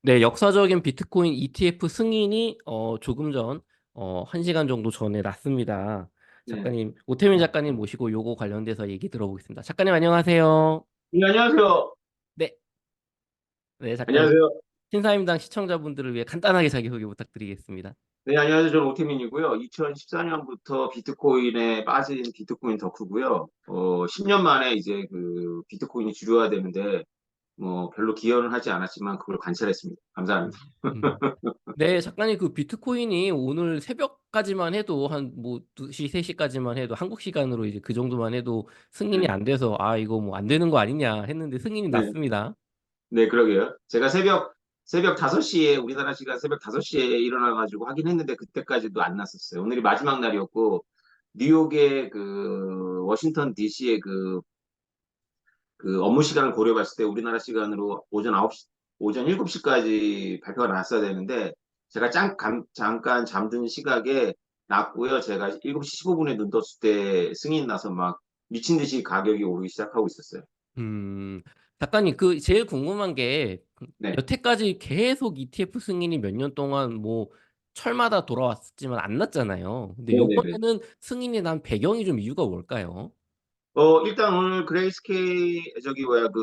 네, 역사적인 비트코인 ETF 승인이 조금 전 1시간 정도 전에 났습니다. 네. 작가님, 오태민 작가님 모시고 요거 관련돼서 얘기 들어보겠습니다. 작가님 안녕하세요. 네, 안녕하세요. 네, 네, 작가님. 안녕하세요. 신사임당 시청자분들을 위해 간단하게 자기소개 부탁드리겠습니다. 네, 안녕하세요. 저는 오태민이고요. 2014년부터 비트코인에 빠진 비트코인 덕후고요. 10년 만에 이제 그 비트코인이 주류화되는데 뭐 별로 기여는 하지 않았지만 그걸 관찰했습니다. 감사합니다. 음. 네, 작가님 그 비트코인이 오늘 새벽까지만 해도 한 뭐 2시, 3시까지만 해도 한국 시간으로 이제 그 정도만 해도 승인이 네, 안 돼서 아, 이거 뭐 안 되는 거 아니냐 했는데 승인이 네, 났습니다. 네, 그러게요. 제가 새벽 5시에 우리나라 시간 새벽 5시에 일어나가지고 확인했는데 그때까지도 안 났었어요. 오늘이 마지막 날이었고 뉴욕의 그 워싱턴 DC의 그 업무 시간을 고려해 봤을 때 우리나라 시간으로 오전 7시까지 발표가 났어야 되는데 제가 잠깐 잠든 시각에 났고요. 제가 7시 15분에 눈 떴을 때 승인 나서 막 미친 듯이 가격이 오르기 시작하고 있었어요. 음, 작가님, 그, 제일 궁금한 게, 네. 여태까지 계속 ETF 승인이 몇 년 동안 뭐, 철마다 돌아왔지만 안 났잖아요. 근데 네네네. 요번에는 승인이 난 배경이 좀 이유가 뭘까요? 일단 오늘 그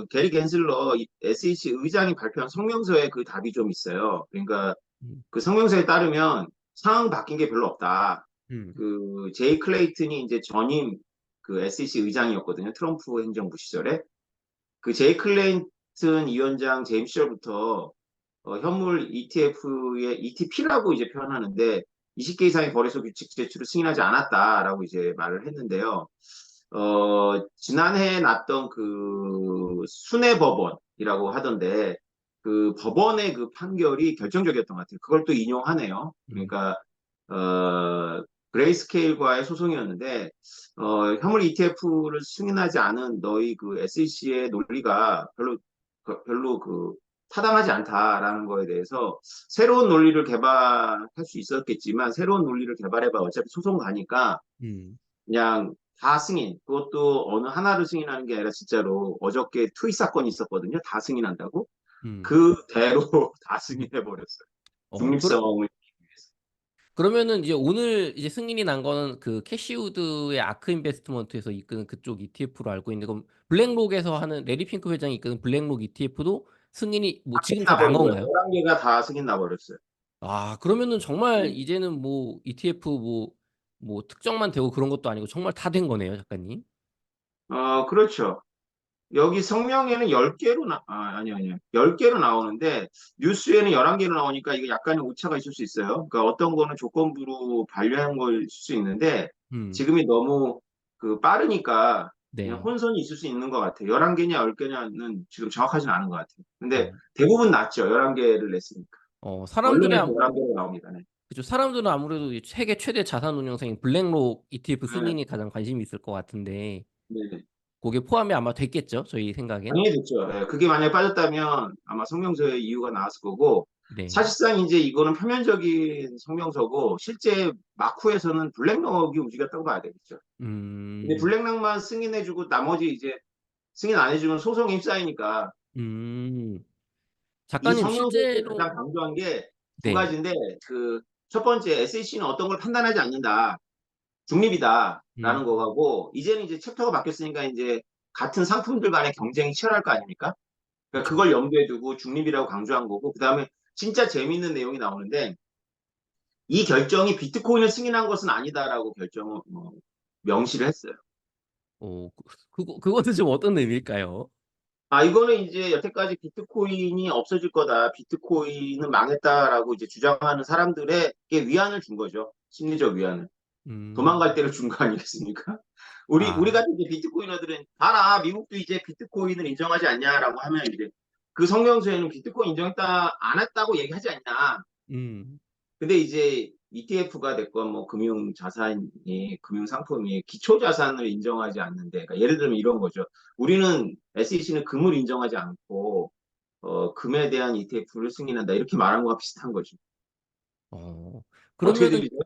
게리 겐슬러 SEC 의장이 발표한 성명서에 그 답이 좀 있어요. 그러니까 음, 그 성명서에 따르면 상황 바뀐 게 별로 없다. 음, 그 제이 클레이튼이 이제 전임 그 SEC 의장이었거든요. 트럼프 행정부 시절에. 그 제이 클레이튼 위원장 재임 시절부터 현물 ETF의 ETP라고 이제 표현하는데 20개 이상의 거래소 규칙 제출을 승인하지 않았다라고 이제 말을 했는데요. 지난해에 났던 그 순회 법원이라고 하던데 그 법원의 그 판결이 결정적이었던 것 같아요. 그걸 또 인용하네요. 음, 그러니까 그레이스케일과의 소송이었는데 현물 ETF를 승인하지 않은 너희 그 SEC의 논리가 별로 그 타당하지 않다라는 거에 대해서 새로운 논리를 개발할 수 있었겠지만 새로운 논리를 개발해봐 어차피 소송 가니까 음, 그냥 다 승인. 그것도 어느 하나를 승인하는 게 아니라 진짜로 어저께 트윗 사건이 있었거든요. 다 승인한다고. 음. 그대로 다 승인해 버렸어요. 어, 중립성을 위해서. 그러면은 이제 오늘 이제 승인이 난 거는 그 캐시우드의 아크 인베스트먼트에서 이끄는 그쪽 ETF로 알고 있는데, 그럼 블랙록에서 하는 레리 핑크 회장이 이끄는 블랙록 ETF도 승인이 뭐 다 승인 지금 다 난 나버린 거예요. 건가요? 11개가 다 승인 나버렸어요. 아, 그러면은 정말 네. 이제는 뭐 ETF 뭐 특정만 되고 그런 것도 아니고 정말 다 된 거네요, 작가님. 그렇죠. 여기 성명에는 10개로 아니요. 10개로 나오는데 뉴스에는 11개로 나오니까 이거 약간의 오차가 있을 수 있어요. 그러니까 어떤 거는 조건부로 반려한 걸 수 있는데 음, 지금이 너무 그 빠르니까 그냥 네. 혼선이 있을 수 있는 것 같아요. 11개냐 10개냐는 지금 정확하지는 않은 것 같아요. 근데 어, 대부분 낫죠. 11개를 냈으니까. 사람들의 언론에서 11개로 나옵니다. 네. 그죠. 사람들은 아무래도 이 세계 최대 자산 운용사인 블랙록 ETF 네. 승인이 가장 관심이 있을 것 같은데, 네. 그게 포함이 아마 됐겠죠, 저희 생각엔. 당연히 됐죠. 예, 그게 만약에 빠졌다면 아마 성명서에 이유가 나왔을 거고, 네. 사실상 이제 이거는 표면적인 성명서고, 실제 마쿠에서는 블랙록이 움직였다고 봐야 되겠죠. 근데 음, 블랙록만 승인해주고 나머지 이제 승인 안 해주면 소송에 휩싸이니까, 음. 이 작가님, 성명서에서 실제로, 가장 강조한 게 두 네. 가지인데, 그, 첫 번째, SEC는 어떤 걸 판단하지 않는다. 중립이다라는 음, 거하고, 이제는 이제 챕터가 바뀌었으니까 이제 같은 상품들 간의 경쟁이 치열할 거 아닙니까? 그러니까 그쵸. 그걸 염두에 두고 중립이라고 강조한 거고, 그 다음에 진짜 재미있는 내용이 나오는데, 이 결정이 비트코인을 승인한 것은 아니다라고 명시를 했어요. 그것은 좀 어떤 의미일까요? 이거는 이제 여태까지 비트코인이 없어질 거다, 비트코인은 망했다라고 이제 주장하는 사람들에게 위안을 준 거죠. 심리적 위안을. 도망갈 음, 때를 준 거 아니겠습니까? 우리 아, 같은 이제 비트코이너들은, 봐라, 미국도 이제 비트코인을 인정하지 않냐라고 하면 이제 그 성명서에는 비트코인 인정했다, 안 했다고 얘기하지 않냐. 음, 근데 이제 ETF가 됐건 뭐 금융 자산이 금융 상품이 기초 자산을 인정하지 않는데, 그러니까 예를 들면 이런 거죠. 우리는 SEC는 금을 인정하지 않고 금에 대한 ETF를 승인한다, 이렇게 말한 거와 비슷한 거죠. 어, 어떻게 그러면은 들리죠?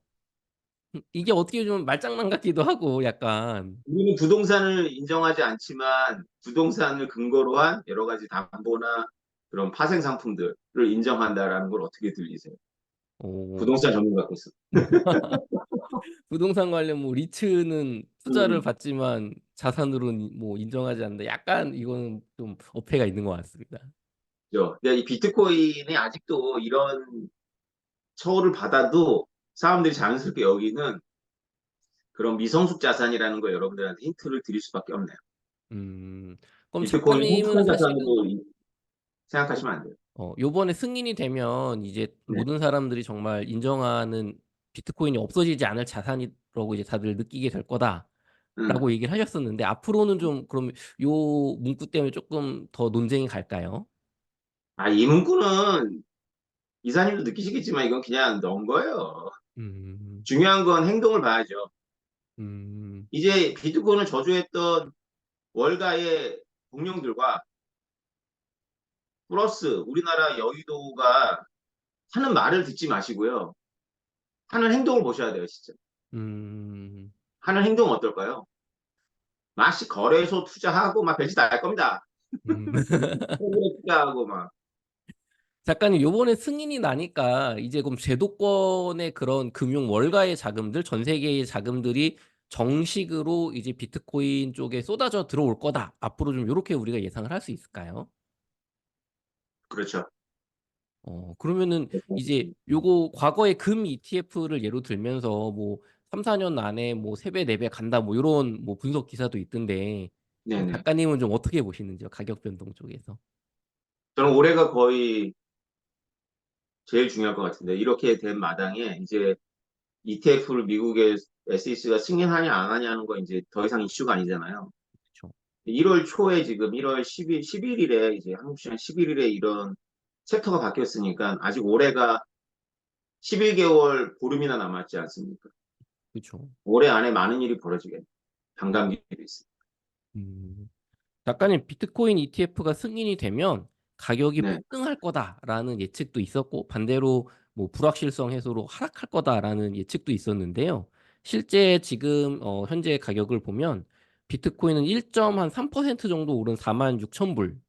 이게 어떻게 좀 말장난 같기도 하고 약간. 우리는 부동산을 인정하지 않지만 부동산을 근거로 한 여러 가지 담보나 그런 파생 상품들을 인정한다라는 걸 어떻게 들리세요? 어, 부동산 전문가께서. 부동산 관련 뭐 리츠는 투자를 음, 받지만 자산으로는 뭐 인정하지 않는다. 약간 이거는 좀 어폐가 있는 것 같습니다. 그죠? 근데 이 비트코인이 아직도 이런 처우를 받아도 사람들이 자연스럽게 여기는 그런 미성숙 자산이라는 거 여러분들한테 힌트를 드릴 수밖에 없네요. 음, 그럼 비트코인을 작가님은 성숙한 사실은 자산으로 생각하시면 안 돼요. 요번에 승인이 되면 이제 네. 모든 사람들이 정말 인정하는 비트코인이 없어지지 않을 자산이라고 이제 다들 느끼게 될 음. 거다라고 얘기를 하셨었는데 앞으로는 좀 그럼 요 문구 때문에 조금 더 논쟁이 갈까요? 아, 이 문구는 이사님도 느끼시겠지만 이건 그냥 넣은 거예요. 음, 중요한 건 행동을 봐야죠. 음, 이제 비트코인을 저주했던 월가의 공룡들과 플러스 우리나라 여의도가 하는 말을 듣지 마시고요. 하는 행동을 보셔야 돼요, 진짜. 음, 하는 행동은 어떨까요? 마치 거래소 투자하고 막 별짓 다 할 겁니다. 음. 해외 투자하고 막. 작가님, 요번에 승인이 나니까 이제 그럼 제도권의 그런 금융 월가의 자금들, 전 세계의 자금들이 정식으로 이제 비트코인 쪽에 쏟아져 들어올 거다. 앞으로 좀 이렇게 우리가 예상을 할 수 있을까요? 그렇죠. 그러면은 이제 요거 과거의 금 ETF를 예로 들면서 뭐 3, 4년 안에 뭐 3배, 4배 간다 뭐 요런 뭐 분석 기사도 있던데 네네. 작가님은 좀 어떻게 보시는지요? 가격 변동 쪽에서. 저는 올해가 거의 제일 중요할 것 같은데, 이렇게 된 마당에 이제 ETF를 미국의 SEC가 승인하냐 안 하냐는 거 이제 더 이상 이슈가 아니잖아요. 그렇죠. 1월 초에 지금 1월 10일, 11일에 이제 한국 시간 11일에 이런 챕터가 바뀌었으니까 아직 올해가 11개월 보름이나 남았지 않습니까? 그렇죠. 올해 안에 많은 일이 벌어지겠네. 반감기도 있습니다. 음. 작가님, 비트코인 ETF가 승인이 되면 가격이 네. 폭등할 거다라는 예측도 있었고, 반대로 뭐 불확실성 해소로 하락할 거다라는 예측도 있었는데요. 실제 지금 현재 가격을 보면 비트코인은 1.3% 정도 오른 4만 6천 불,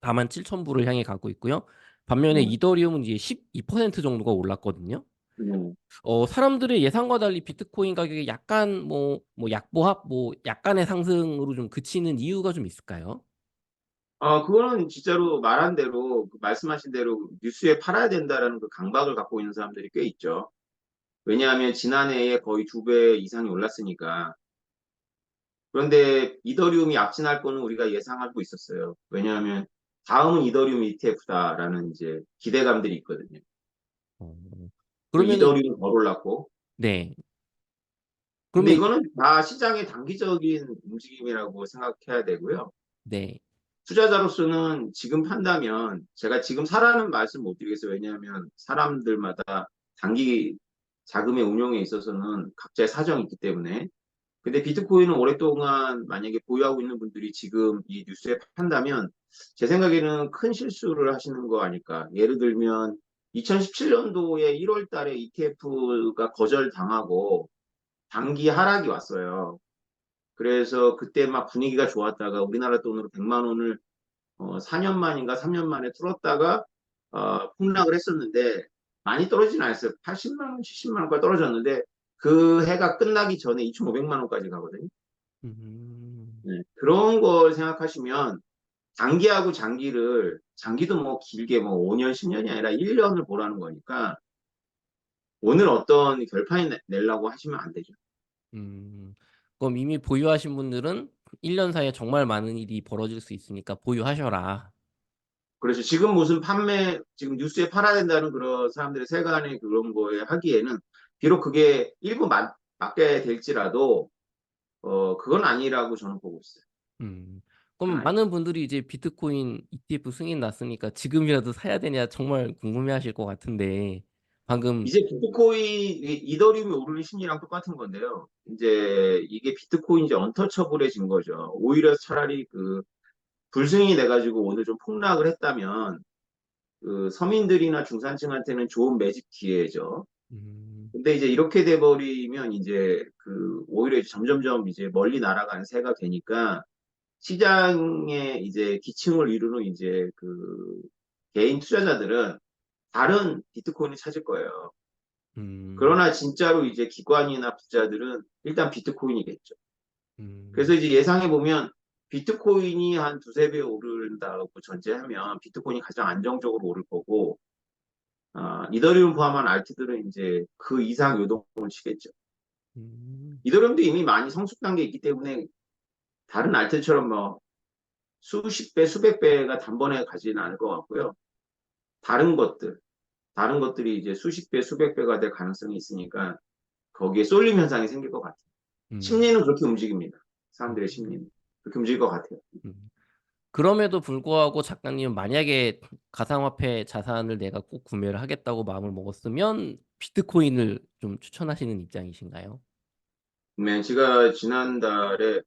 4만 7천 불을 향해 가고 있고요. 반면에 네. 이더리움은 이제 12% 정도가 올랐거든요. 네. 사람들의 예상과 달리 비트코인 가격이 약간 약보합, 약간의 상승으로 좀 그치는 이유가 좀 있을까요? 그거는 진짜로 말한 대로, 그 말씀하신 대로 뉴스에 팔아야 된다라는 그 강박을 갖고 있는 사람들이 꽤 있죠. 왜냐하면 지난해에 거의 2배 이상이 올랐으니까. 그런데 이더리움이 앞진할 거는 우리가 예상하고 있었어요. 왜냐하면 다음은 이더리움 ETF다라는 이제 기대감들이 있거든요. 어, 그 그러면은 이더리움 덜 올랐고. 네. 근데 그러면 이거는 다 시장의 단기적인 움직임이라고 생각해야 되고요. 네. 투자자로서는 지금 판다면 제가 지금 사라는 말씀 못 드리겠어요. 왜냐하면 사람들마다 단기 자금의 운용에 있어서는 각자의 사정이 있기 때문에. 근데 비트코인은 오랫동안 만약에 보유하고 있는 분들이 지금 이 뉴스에 판다면 제 생각에는 큰 실수를 하시는 거 아닐까. 예를 들면 2017년도에 1월 달에 ETF가 거절당하고 단기 하락이 왔어요. 그래서 그때 막 분위기가 좋았다가 우리나라 돈으로 100만 원을 4년 만인가 3년 만에 뚫었다가 폭락을 했었는데 많이 떨어지진 않았어요. 80만 원, 70만 원까지 떨어졌는데 그 해가 끝나기 전에 2,500만 원까지 가거든요. 음, 네. 그런 걸 생각하시면 단기하고 장기도 뭐 길게 뭐 5년, 10년이 아니라 1년을 보라는 거니까 오늘 어떤 결판이 내려고 하시면 안 되죠. 음. 그럼 이미 보유하신 분들은 1년 사이에 정말 많은 일이 벌어질 수 있으니까 보유하셔라. 그래서 지금 지금 뉴스에 팔아야 된다는 그런 사람들의 세간의 그런 거에 하기에는 비록 그게 일부 맞게 될지라도 그건 아니라고 저는 보고 있어요. 음. 그럼 아니. 많은 분들이 이제 비트코인 ETF 승인 났으니까 지금이라도 사야 되냐 정말 궁금해하실 것 같은데 방금 이제 비트코인, 이더리움이 오르는 심리랑 똑같은 건데요. 이제 이게 비트코인 이제 언터처블해진 거죠. 오히려 차라리 그 불승인이 돼가지고 오늘 좀 폭락을 했다면 그 서민들이나 중산층한테는 좋은 매집 기회죠. 음, 근데 이제 이렇게 돼버리면 이제 오히려 이제 점점점 이제 멀리 날아가는 새가 되니까 시장에 이제 기층을 이루는 이제 개인 투자자들은 다른 비트코인을 찾을 거예요. 음, 그러나 진짜로 이제 기관이나 부자들은 일단 비트코인이겠죠. 그래서 음, 이제 예상해 보면 비트코인이 한 두세 배 오른다고 전제하면 비트코인이 가장 안정적으로 오를 거고, 이더리움 포함한 알트들은 이제 그 이상 요동을 치겠죠. 음, 이더리움도 이미 많이 성숙 단계에 있기 때문에 다른 알트처럼 뭐 수십 배, 수백 배가 단번에 가지는 않을 것 같고요. 다른 것들, 다른 것들이 이제 수십 배, 수백 배가 될 가능성이 있으니까 거기에 쏠림 현상이 생길 것 같아요. 음, 심리는 그렇게 움직입니다. 사람들의 음, 심리는. 그렇게 움직일 것 같아요. 음. 그럼에도 불구하고 작가님은 만약에 가상화폐 자산을 내가 꼭 구매를 하겠다고 마음을 먹었으면 비트코인을 좀 추천하시는 입장이신가요? 네, 제가 지난달에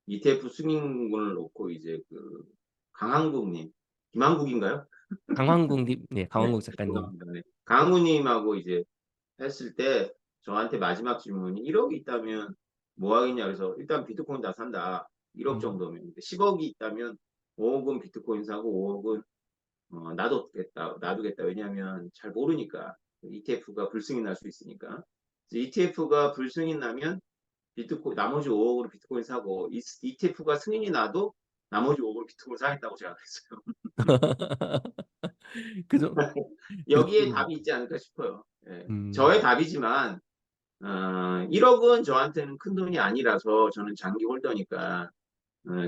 ETF 승인군을 놓고 이제 강한국님, 김한국인가요? 강황국님, 네, 네, 강황국 작가님. 죄송합니다. 네. 강한국님하고 이제 했을 때 저한테 마지막 질문이 1억이 있다면 뭐 하겠냐 그래서 일단 비트코인 다 산다. 1억 음, 정도면. 10억이 있다면 5억은 비트코인 사고 5억은 놔두겠다. 왜냐하면 잘 모르니까. ETF가 불승이 날 수 있으니까. ETF가 불승이 나면 나머지 5억으로 비트코인 사고, ETF가 승인이 나도 나머지 5억으로 비트코인 사겠다고 제가 그랬어요. 그죠? 여기에 그렇군요. 답이 있지 않을까 싶어요. 예. 저의 음, 답이지만, 1억은 저한테는 큰 돈이 아니라서 저는 장기 홀더니까,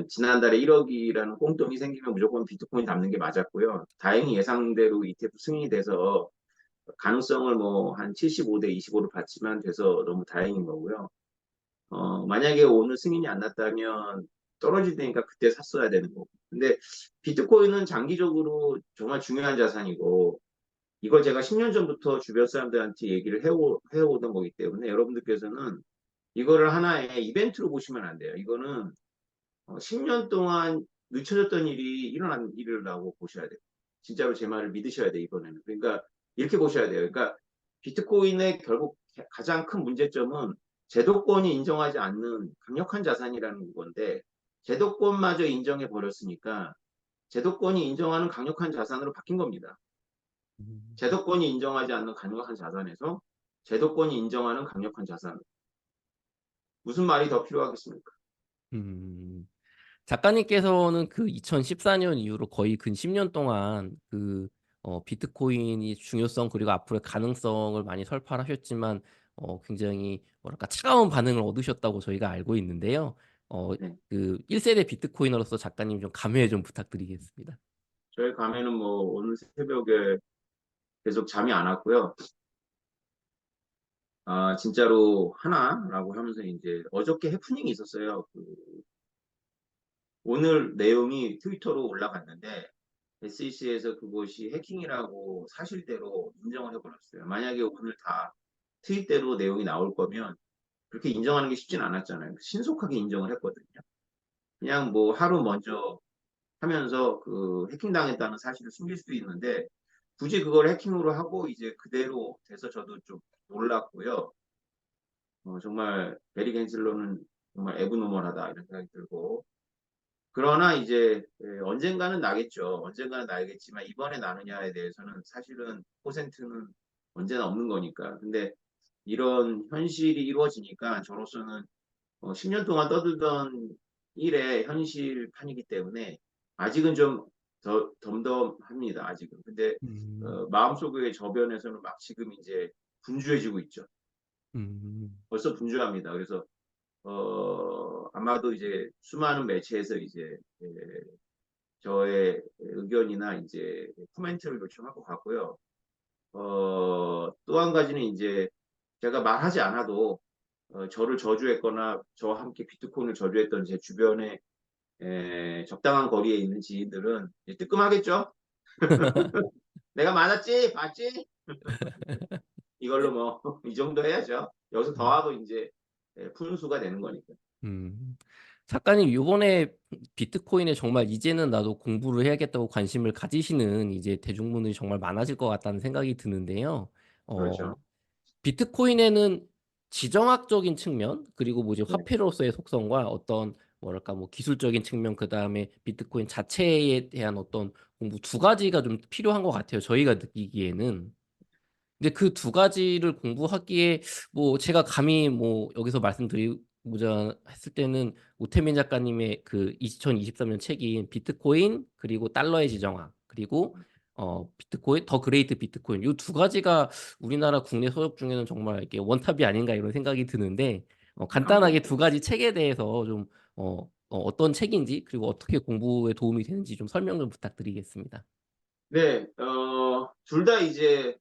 지난달에 1억이라는 꽁돈이 생기면 무조건 비트코인 담는 게 맞았고요. 다행히 예상대로 ETF 승인이 돼서 가능성을 뭐 한 75대 25로 봤지만 돼서 너무 다행인 거고요. 만약에 오늘 승인이 안 났다면 떨어질 때니까 그때 샀어야 되는 거고. 근데 비트코인은 장기적으로 정말 중요한 자산이고, 이걸 제가 10년 전부터 주변 사람들한테 얘기를 해오던 거기 때문에 여러분들께서는 이거를 하나의 이벤트로 보시면 안 돼요. 이거는 10년 동안 늦춰졌던 일이 일어난 일이라고 보셔야 돼요. 진짜로 제 말을 믿으셔야 돼요, 이번에는. 그러니까 이렇게 보셔야 돼요. 그러니까 비트코인의 결국 가장 큰 문제점은 제도권이 인정하지 않는 강력한 자산이라는 건데 제도권마저 인정해 버렸으니까 제도권이 인정하는 강력한 자산으로 바뀐 겁니다. 음, 제도권이 인정하지 않는 강력한 자산에서 제도권이 인정하는 강력한 자산. 무슨 말이 더 필요하겠습니까? 음. 작가님께서는 그 2014년 이후로 거의 근 10년 동안 비트코인이 중요성 그리고 앞으로의 가능성을 많이 설파를 하셨지만 굉장히 뭐랄까 차가운 반응을 얻으셨다고 저희가 알고 있는데요. 어, 네. 그 1세대 비트코이너로서 작가님 좀 감회 좀 부탁드리겠습니다. 저희 감에는 뭐 오늘 새벽에 계속 잠이 안 왔고요. 진짜로 하나라고 하면서 이제 어저께 해프닝이 있었어요. 오늘 내용이 트위터로 올라갔는데 SEC에서 그것이 해킹이라고 사실대로 인정을 해버렸어요. 만약에 오늘 다 트윗대로 내용이 나올 거면 그렇게 인정하는 게 쉽진 않았잖아요. 신속하게 인정을 했거든요. 그냥 뭐 하루 먼저 하면서 해킹당했다는 사실을 숨길 수도 있는데 굳이 그걸 해킹으로 하고 이제 그대로 돼서 저도 좀 놀랐고요. 정말 베리 겐슬러는 정말 애브노멀하다 이런 생각이 들고 그러나 이제 언젠가는 나겠죠. 언젠가는 나겠지만 이번에 나느냐에 대해서는 사실은 퍼센트는 언제나 없는 거니까. 근데 이런 현실이 이루어지니까 저로서는 10년 동안 떠들던 일의 현실판이기 때문에 아직은 좀 덤덤합니다. 아직은. 근데 음, 마음속의 저변에서는 막 지금 이제 분주해지고 있죠. 음, 벌써 분주합니다. 그래서 아마도 이제 수많은 매체에서 이제 저의 의견이나 이제 코멘트를 요청할 것 같고요. 또 한 가지는 이제 제가 말하지 않아도 저를 저주했거나 저와 함께 비트코인을 저주했던 제 주변에 적당한 거리에 있는 지인들은 이제 뜨끔하겠죠? 내가 맞았지? 맞지? 이걸로 뭐 이 정도 해야죠. 여기서 음, 더하고 이제 푼수가 되는 거니까. 음. 작가님, 요번에 비트코인에 정말 이제는 나도 공부를 해야겠다고 관심을 가지시는 이제 대중분들이 정말 많아질 것 같다는 생각이 드는데요. 어, 그렇죠. 비트코인에는 지정학적인 측면, 그리고 뭐지 네. 화폐로서의 속성과 어떤 뭐랄까 뭐 기술적인 측면, 그다음에 비트코인 자체에 대한 어떤 공부 두 가지가 좀 필요한 것 같아요. 저희가 느끼기에는. 근데 그 두 가지를 공부하기에 뭐 제가 감히 뭐 여기서 말씀드리고자 했을 때는 오태민 작가님의 그 2023년 책인 비트코인 그리고 달러의 지정학 그리고 비트코인 더 그레이트 비트코인 이 두 가지가 우리나라 국내 서적 중에는 정말 이게 원탑이 아닌가 이런 생각이 드는데 간단하게 두 가지 책에 대해서 좀 어떤 책인지 그리고 어떻게 공부에 도움이 되는지 좀 설명 좀 부탁드리겠습니다. 네, 둘 다 이제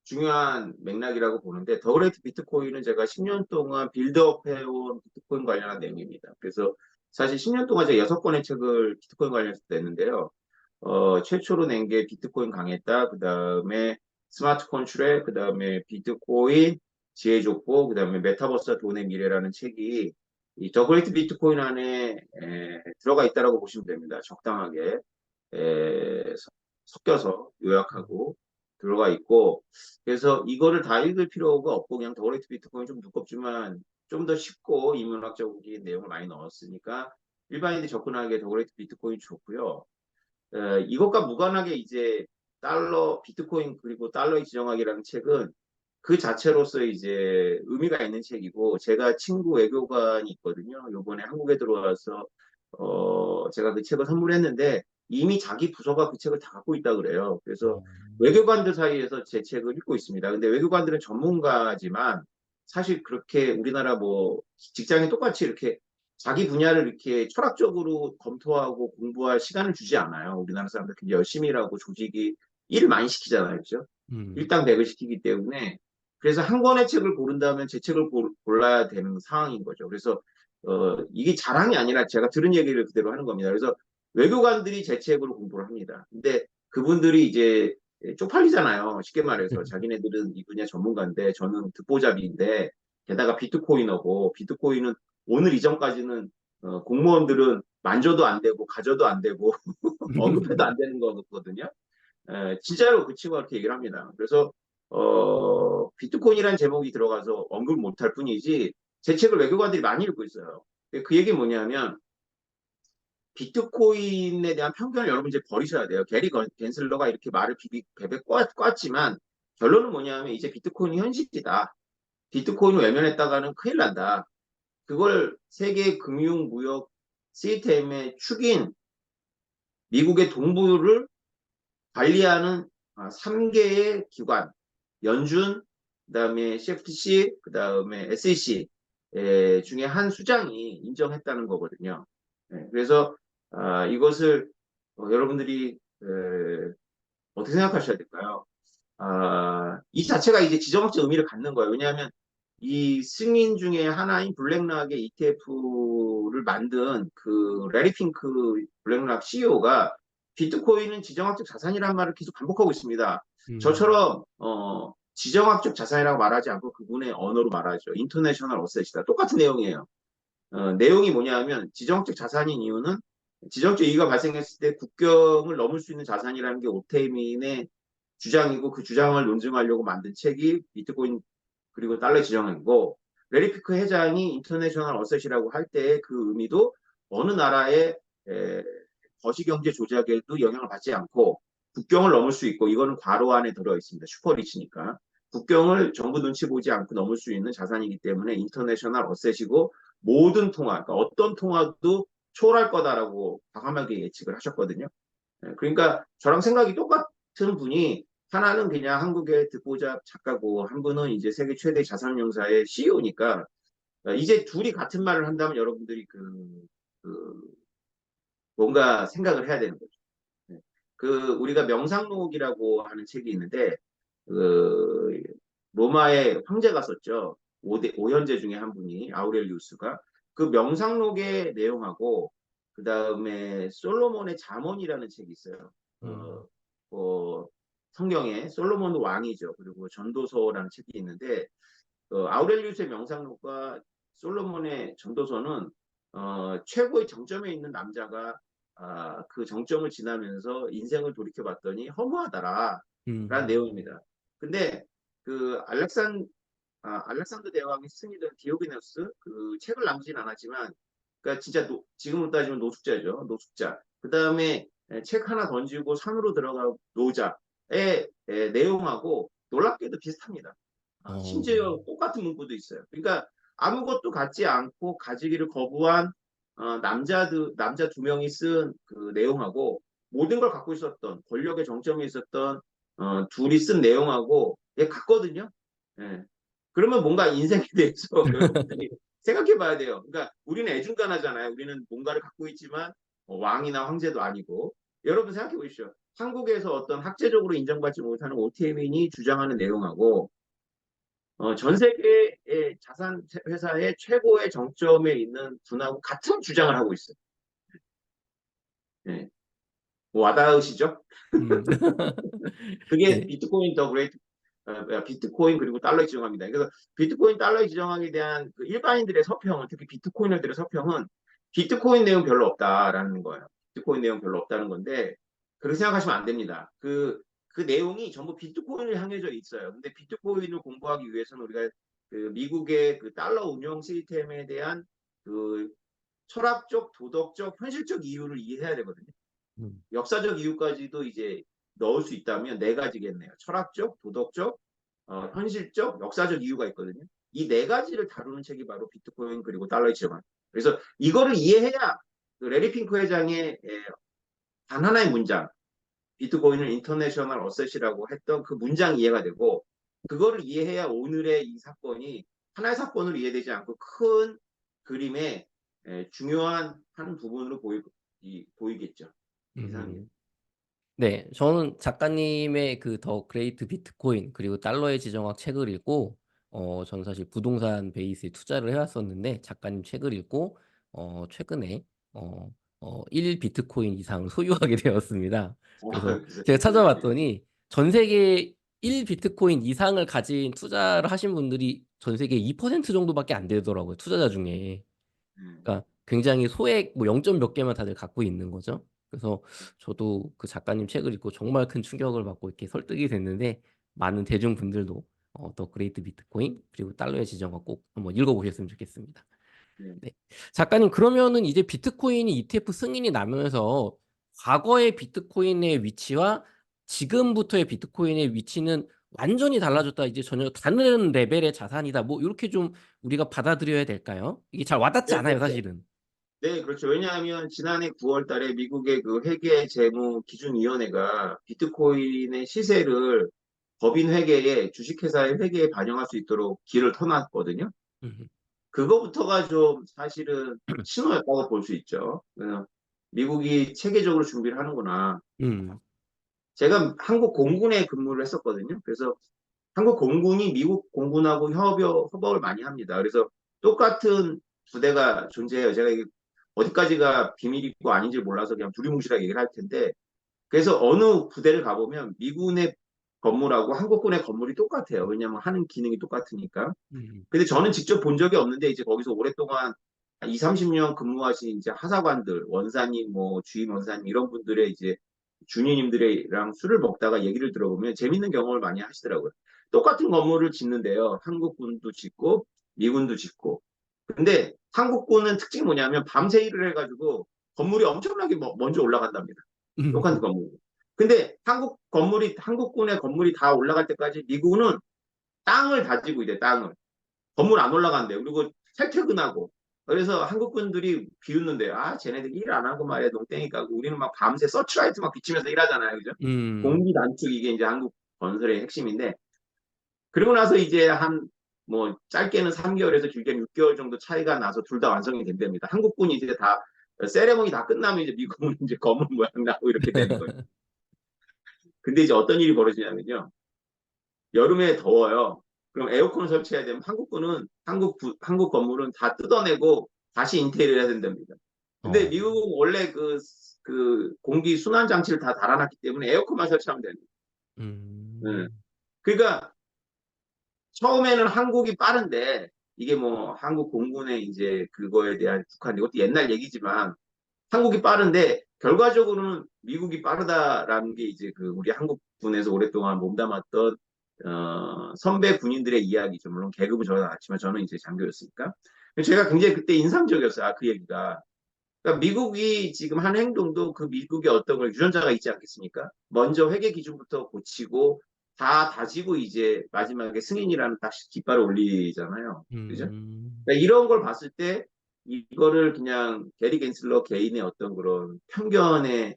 중요한 맥락이라고 보는데, 더 그레이트 비트코인은 제가 10년 동안 빌드업 해온 비트코인 관련한 내용입니다. 그래서 사실 10년 동안 제가 6권의 책을 비트코인 관련해서 냈는데요. 최초로 낸 게 비트코인 강했다, 그 다음에 스마트 컨트롤, 그 다음에 비트코인 지혜 족보, 그 다음에 메타버스와 돈의 미래라는 책이 이 더 그레이트 비트코인 안에 들어가 있다라고 보시면 됩니다. 적당하게. 섞여서 요약하고 들어가 있고, 그래서 이거를 다 읽을 필요가 없고 그냥 더그레이트 비트코인 좀 두껍지만 좀 더 쉽고 인문학적인 내용을 많이 넣었으니까 일반인들이 접근하기에 더그레이트 비트코인 좋고요. 이것과 무관하게 이제 달러 비트코인 그리고 달러의 지정학이라는 책은 그 자체로서 이제 의미가 있는 책이고, 제가 친구 외교관이 있거든요. 요번에 한국에 들어와서 제가 그 책을 선물했는데 이미 자기 부서가 그 책을 다 갖고 있다 그래요. 그래서 어, 외교관들 사이에서 제 책을 읽고 있습니다. 근데 외교관들은 전문가지만 사실 그렇게 우리나라 뭐 직장이 똑같이 이렇게 자기 분야를 이렇게 철학적으로 검토하고 공부할 시간을 주지 않아요. 우리나라 사람들 굉장히 열심히 일하고 조직이 일을 많이 시키잖아요. 그죠? 음, 일당백을 시키기 때문에 그래서 한 권의 책을 고른다면 제 책을 골라야 되는 상황인 거죠. 그래서 이게 자랑이 아니라 제가 들은 얘기를 그대로 하는 겁니다. 그래서 외교관들이 제 책으로 공부를 합니다. 근데 그분들이 이제 쪽팔리잖아요. 쉽게 말해서 자기네들은 이 분야 전문가인데 저는 듣보잡인데, 게다가 비트코이너고, 비트코인은 오늘 이전까지는 공무원들은 만져도 안 되고 가져도 안 되고 언급해도 안 되는 거거든요. 진짜로 그 친구가 그렇게 얘기를 합니다. 그래서 비트코인이라는 제목이 들어가서 언급 못할 뿐이지 제 책을 외교관들이 많이 읽고 있어요. 그 얘기 뭐냐면 비트코인에 대한 편견을 여러분 이제 버리셔야 돼요. 게리 겐슬러가 이렇게 말을 베베 꽈지만 결론은 뭐냐면 이제 비트코인이 현실이다. 비트코인을 외면했다가는 큰일 난다. 그걸 세계 금융 무역 시스템의 축인 미국의 동부를 관리하는 3개의 기관, 연준, 그다음에 CFTC, 그다음에 SEC 중에 한 수장이 인정했다는 거거든요. 그래서 이것을 여러분들이 어떻게 생각하셔야 될까요? 이 자체가 이제 지정학적 의미를 갖는 거예요. 왜냐하면 이 승인 중에 하나인 블랙락의 ETF를 만든 그 레리 핑크 블랙락 CEO가 비트코인은 지정학적 자산이라는 말을 계속 반복하고 있습니다. 음, 저처럼 지정학적 자산이라고 말하지 않고 그분의 언어로 말하죠. 인터내셔널 어셋이다. 똑같은 내용이에요. 내용이 뭐냐면 지정학적 자산인 이유는 지정학적 이익가 발생했을 때 국경을 넘을 수 있는 자산이라는 게 오테민의 주장이고, 그 주장을 논증하려고 만든 책이 비트코인 그리고 달러 지정학이고, 레리 피크 회장이 인터내셔널 어셋이라고 할 때 그 의미도 어느 나라의 거시경제 조작에도 영향을 받지 않고 국경을 넘을 수 있고, 이거는 괄호 안에 들어 있습니다. 슈퍼리치니까. 국경을 정부 눈치 보지 않고 넘을 수 있는 자산이기 때문에 인터내셔널 어셋이고, 모든 통화, 그러니까 어떤 통화도 초월할 거다라고 과감하게 예측을 하셨거든요. 그러니까 저랑 생각이 똑같은 분이 하나는 그냥 한국의 듣보잡 작가고 한 분은 이제 세계 최대 자산운용사의 CEO니까 이제 둘이 같은 말을 한다면 여러분들이 그 뭔가 생각을 해야 되는 거죠. 네. 그 우리가 명상록이라고 하는 책이 있는데 그 로마의 황제가 썼죠. 오현제 중에 한 분이 아우렐리우스가 그 명상록의 내용하고 그 다음에 솔로몬의 잠언이라는 책이 있어요. 음, 성경에 솔로몬 왕이죠. 그리고 전도서라는 책이 있는데 아우렐리우스의 명상록과 솔로몬의 전도서는 최고의 정점에 있는 남자가 그 정점을 지나면서 인생을 돌이켜봤더니 허무하다라는 음, 내용입니다. 근데 그 알렉산더 대왕의 스승이던 디오게네스 그 책을 남기진 않았지만, 그러니까 진짜 지금으로 따지면 노숙자죠. 노숙자. 그 다음에 책 하나 던지고 산으로 들어가 노자의 내용하고 놀랍게도 비슷합니다. 어, 심지어 똑같은 문구도 있어요. 그러니까 아무것도 갖지 않고 가지기를 거부한 남자 두 명이 쓴 그 내용하고 모든 걸 갖고 있었던 권력의 정점에 있었던 둘이 쓴 내용하고 같거든요. 예. 그러면 뭔가 인생에 대해서 여러분들이 생각해 봐야 돼요. 그러니까 우리는 애중간하잖아요. 우리는 뭔가를 갖고 있지만 왕이나 황제도 아니고. 여러분 생각해 보십시오. 한국에서 어떤 학제적으로 인정받지 못하는 오태민이 주장하는 내용하고 전 세계의 자산 회사의 최고의 정점에 있는 분하고 같은 주장을 하고 있어요. 예. 뭐 와닿으시죠? 음. 그게 네. 비트코인 더 그레이트 비트코인 그리고 달러의 지정학입니다. 그래서 비트코인 달러의 지정학에 대한 그 일반인들의 서평은 특히 비트코이너들의 서평은 비트코인 내용 별로 없다라는 거예요. 비트코인 내용 별로 없다는 건데 그렇게 생각하시면 안 됩니다. 그 내용이 전부 비트코인을 향해져 있어요. 근데 비트코인을 공부하기 위해서는 우리가 그 미국의 그 달러 운영 시스템에 대한 그 철학적, 도덕적, 현실적 이유를 이해해야 되거든요. 음. 역사적 이유까지도 이제 넣을 수 있다면 네 가지겠네요. 철학적, 도덕적, 현실적, 역사적 이유가 있거든요. 이 네 가지를 다루는 책이 바로 비트코인 그리고 달러의 지정학. 그래서 이거를 이해해야 그 레리 핑크 회장의 단 하나의 문장, 비트코인을 인터내셔널 어셋이라고 했던 그 문장이 이해가 되고 그거를 이해해야 오늘의 이 사건이 하나의 사건으로 이해되지 않고 큰 그림의 중요한 한 부분으로 보이겠죠. 이상입니다. 음. 네, 저는 작가님의 그 더 그레이트 비트코인 그리고 달러의 지정학 책을 읽고 저는 사실 부동산 베이스에 투자를 해왔었는데 작가님 책을 읽고 최근에 1 비트코인 이상을 소유하게 되었습니다. 그래서 그래서 제가 네, 찾아봤더니 전 세계 1 비트코인 이상을 가진 투자를 하신 분들이 전 세계 2% 정도밖에 안 되더라고요, 투자자 중에. 그러니까 굉장히 소액 뭐 0. 몇 개만 다들 갖고 있는 거죠. 그래서 저도 그 작가님 책을 읽고 정말 큰 충격을 받고 이렇게 설득이 됐는데 많은 대중분들도 더 그레이트 비트코인 그리고 달러의 지정학 꼭 한번 읽어 보셨으면 좋겠습니다. 네. 네. 작가님 그러면은 이제 비트코인이 ETF 승인이 나면서 과거의 비트코인의 위치와 지금부터의 비트코인의 위치는 완전히 달라졌다. 이제 전혀 다른 레벨의 자산이다. 뭐 요렇게 좀 우리가 받아들여야 될까요? 이게 잘 와닿지 네, 않아요, 그렇죠. 사실은. 네, 그렇죠. 왜냐하면 지난해 9월 달에 미국의 그 회계 재무 기준위원회가 비트코인의 시세를 법인 회계에 주식회사의 회계에 반영할 수 있도록 길을 터놨거든요. 음. 그거부터가 좀 사실은 신호였다고 볼 수 있죠. 미국이 체계적으로 준비를 하는구나. 음. 제가 한국 공군에 근무를 했었거든요. 그래서 한국 공군이 미국 공군하고 협업을 많이 합니다. 그래서 똑같은 부대가 존재해요. 제가 이게 어디까지가 비밀이고 아닌지 몰라서 그냥 두리뭉실하게 얘기를 할 텐데, 그래서 어느 부대를 가보면 미군의 건물하고 한국군의 건물이 똑같아요. 왜냐하면 하는 기능이 똑같으니까. 음. 근데 저는 직접 본 적이 없는데 이제 거기서 오랫동안 2, 30년 근무하신 이제 하사관들, 원사님, 뭐 주임 원사님 이런 분들의 이제 주니님들이랑 술을 먹다가 얘기를 들어보면 재밌는 경험을 많이 하시더라고요. 똑같은 건물을 짓는데요. 한국군도 짓고 미군도 짓고. 근데 한국군은 특징이 뭐냐면 밤새 일을 해가지고 건물이 엄청나게 먼저 올라간답니다. 똑같은 건물. 근데 한국군의 건물이 다 올라갈 때까지 미국은 땅을 다지고 있대, 땅을. 건물 안 올라간대요. 그리고 탈퇴근하고. 그래서 한국 분들이 비웃는데요. 쟤네들 일 안 하고 말이야, 농땡이 까고. 우리는 막 밤새 서치라이트 막 비치면서 일하잖아요. 그죠? 음. 공기 단축 이게 이제 한국 건설의 핵심인데. 그리고 나서 이제 뭐, 짧게는 3개월에서 길게는 6개월 정도 차이가 나서 둘 다 완성이 된답니다. 한국군이 이제 다, 세레머니 다 끝나면 이제 미국은 이제 검은 모양 나고 이렇게 되는 거예요. 근데 이제 어떤 일이 벌어지냐면요. 여름에 더워요. 그럼 에어컨을 설치해야 되면 한국 건물은 다 뜯어내고 다시 인테리어 해야 된답니다. 근데 어. 미국은 원래 그 공기 순환 장치를 다 달아놨기 때문에 에어컨만 설치하면 됩니다. 네. 음. 그러니까 처음에는 한국이 빠른데 이게 뭐 한국 공군의 이제 그거에 대한 북한 이것도 옛날 얘기지만 한국이 빠른데 결과적으로는 미국이 빠르다라는 게 이제 그 우리 한국군에서 오랫동안 몸담았던 선배 군인들의 이야기죠. 물론 계급은 저보다 낮지만 저는 이제 장교였으니까. 제가 굉장히 그때 인상적이었어요. 아, 그 얘기가. 그러니까 미국이 지금 한 행동도 그 미국의 어떤 걸 유전자가 있지 않겠습니까? 먼저 회계 기준부터 고치고 다 다지고 이제 마지막에 승인이라는 딱 깃발을 올리잖아요. 그죠? 음, 그러니까 이런 걸 봤을 때 이거를 그냥 게리 겐슬러 개인의 어떤 그런 편견의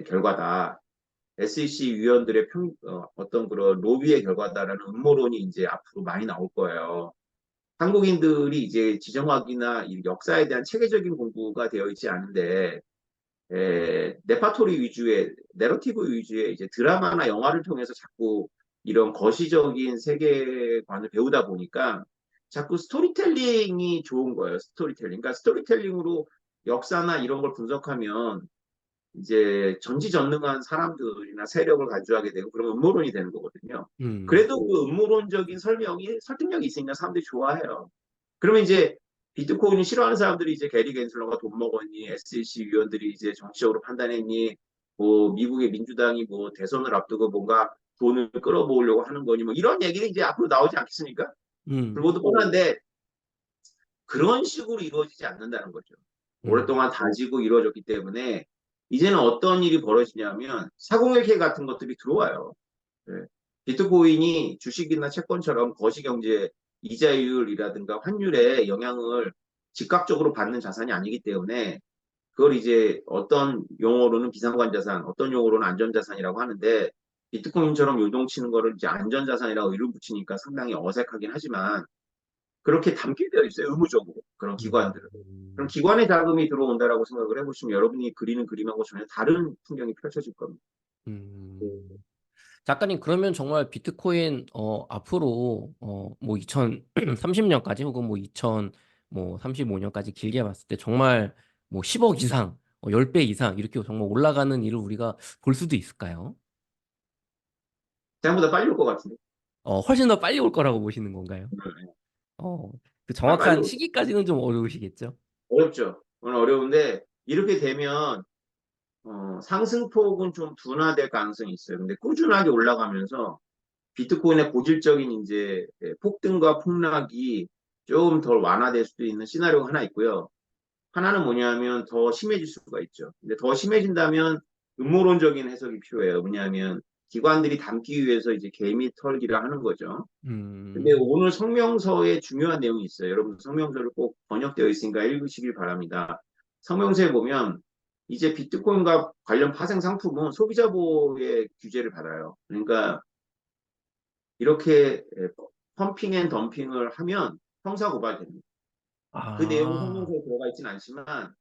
결과다. SEC 위원들의 어떤 그런 로비의 결과다라는 음모론이 이제 앞으로 많이 나올 거예요. 한국인들이 이제 지정학이나 이 역사에 대한 체계적인 공부가 되어 있지 않은데 네파토리 위주의 내러티브 위주의 이제 드라마나 영화를 통해서 자꾸 이런 거시적인 세계관을 배우다 보니까 자꾸 스토리텔링이 좋은 거예요. 스토리텔링. 그러니까 스토리텔링으로 역사나 이런 걸 분석하면 이제 전지전능한 사람들이나 세력을 가져가게 되고 그러면 음모론이 되는 거거든요. 음, 그래도 그 음모론적인 설명이 설득력이 있으니까 사람들이 좋아해요. 그러면 이제 비트코인을 싫어하는 사람들이 이제 게리 겐슬러가 돈 먹었니, SEC 위원들이 이제 정치적으로 판단했니, 뭐 미국의 민주당이 뭐 대선을 앞두고 뭔가 돈을 끌어모으려고 하는 거니, 뭐 이런 얘기는 이제 앞으로 나오지 않겠습니까? 음, 불보듯 뻔한데 그런 식으로 이루어지지 않는다는 거죠. 음, 오랫동안 다지고 이루어졌기 때문에 이제는 어떤 일이 벌어지냐면 401k 같은 것들이 들어와요. 네. 비트코인이 주식이나 채권처럼 거시경제 이자율이라든가 환율에 영향을 즉각적으로 받는 자산이 아니기 때문에 그걸 이제 어떤 용어로는 비상관자산, 어떤 용어로는 안전자산이라고 하는데 비트코인처럼 요동치는 거를 이제 안전자산이라고 이름 붙이니까 상당히 어색하긴 하지만 그렇게 담겨져 있어요. 의무적으로. 그런 기관들은. 그럼 음, 기관의 자금이 들어온다라고 생각을 해보시면 여러분이 그리는 그림하고 전혀 다른 풍경이 펼쳐질 겁니다. 음. 작가님, 그러면 정말 비트코인, 앞으로, 뭐, 2030년까지 혹은 뭐, 35년까지 길게 봤을 때 정말 뭐, 10억 이상, 10배 이상, 이렇게 정말 올라가는 일을 우리가 볼 수도 있을까요? 생각보다 빨리 올 것 같은데. 훨씬 더 빨리 올 거라고 보시는 건가요? 어, 그 빨리 정확한 올 시기까지는 좀 어려우시겠죠? 어렵죠. 오늘 어려운데 이렇게 되면 상승폭은 좀 둔화될 가능성이 있어요. 근데 꾸준하게 올라가면서 비트코인의 고질적인 이제 폭등과 폭락이 좀 덜 완화될 수도 있는 시나리오가 하나 있고요. 하나는 뭐냐면 더 심해질 수가 있죠. 근데 더 심해진다면 음모론적인 해석이 필요해요. 왜냐하면 기관들이 담기 위해서 이제 개미 털기를 하는 거죠. 근데 음, 오늘 성명서에 중요한 내용이 있어요. 여러분 성명서를 꼭 번역되어 있으니까 읽으시길 바랍니다. 성명서에 보면 이제 비트코인과 관련 파생 상품은 소비자 보호의 규제를 받아요. 그러니까 이렇게 펌핑 앤 덤핑을 하면 형사 고발됩니다. 그 내용은 아, 성명서에 들어가 있지는 않지만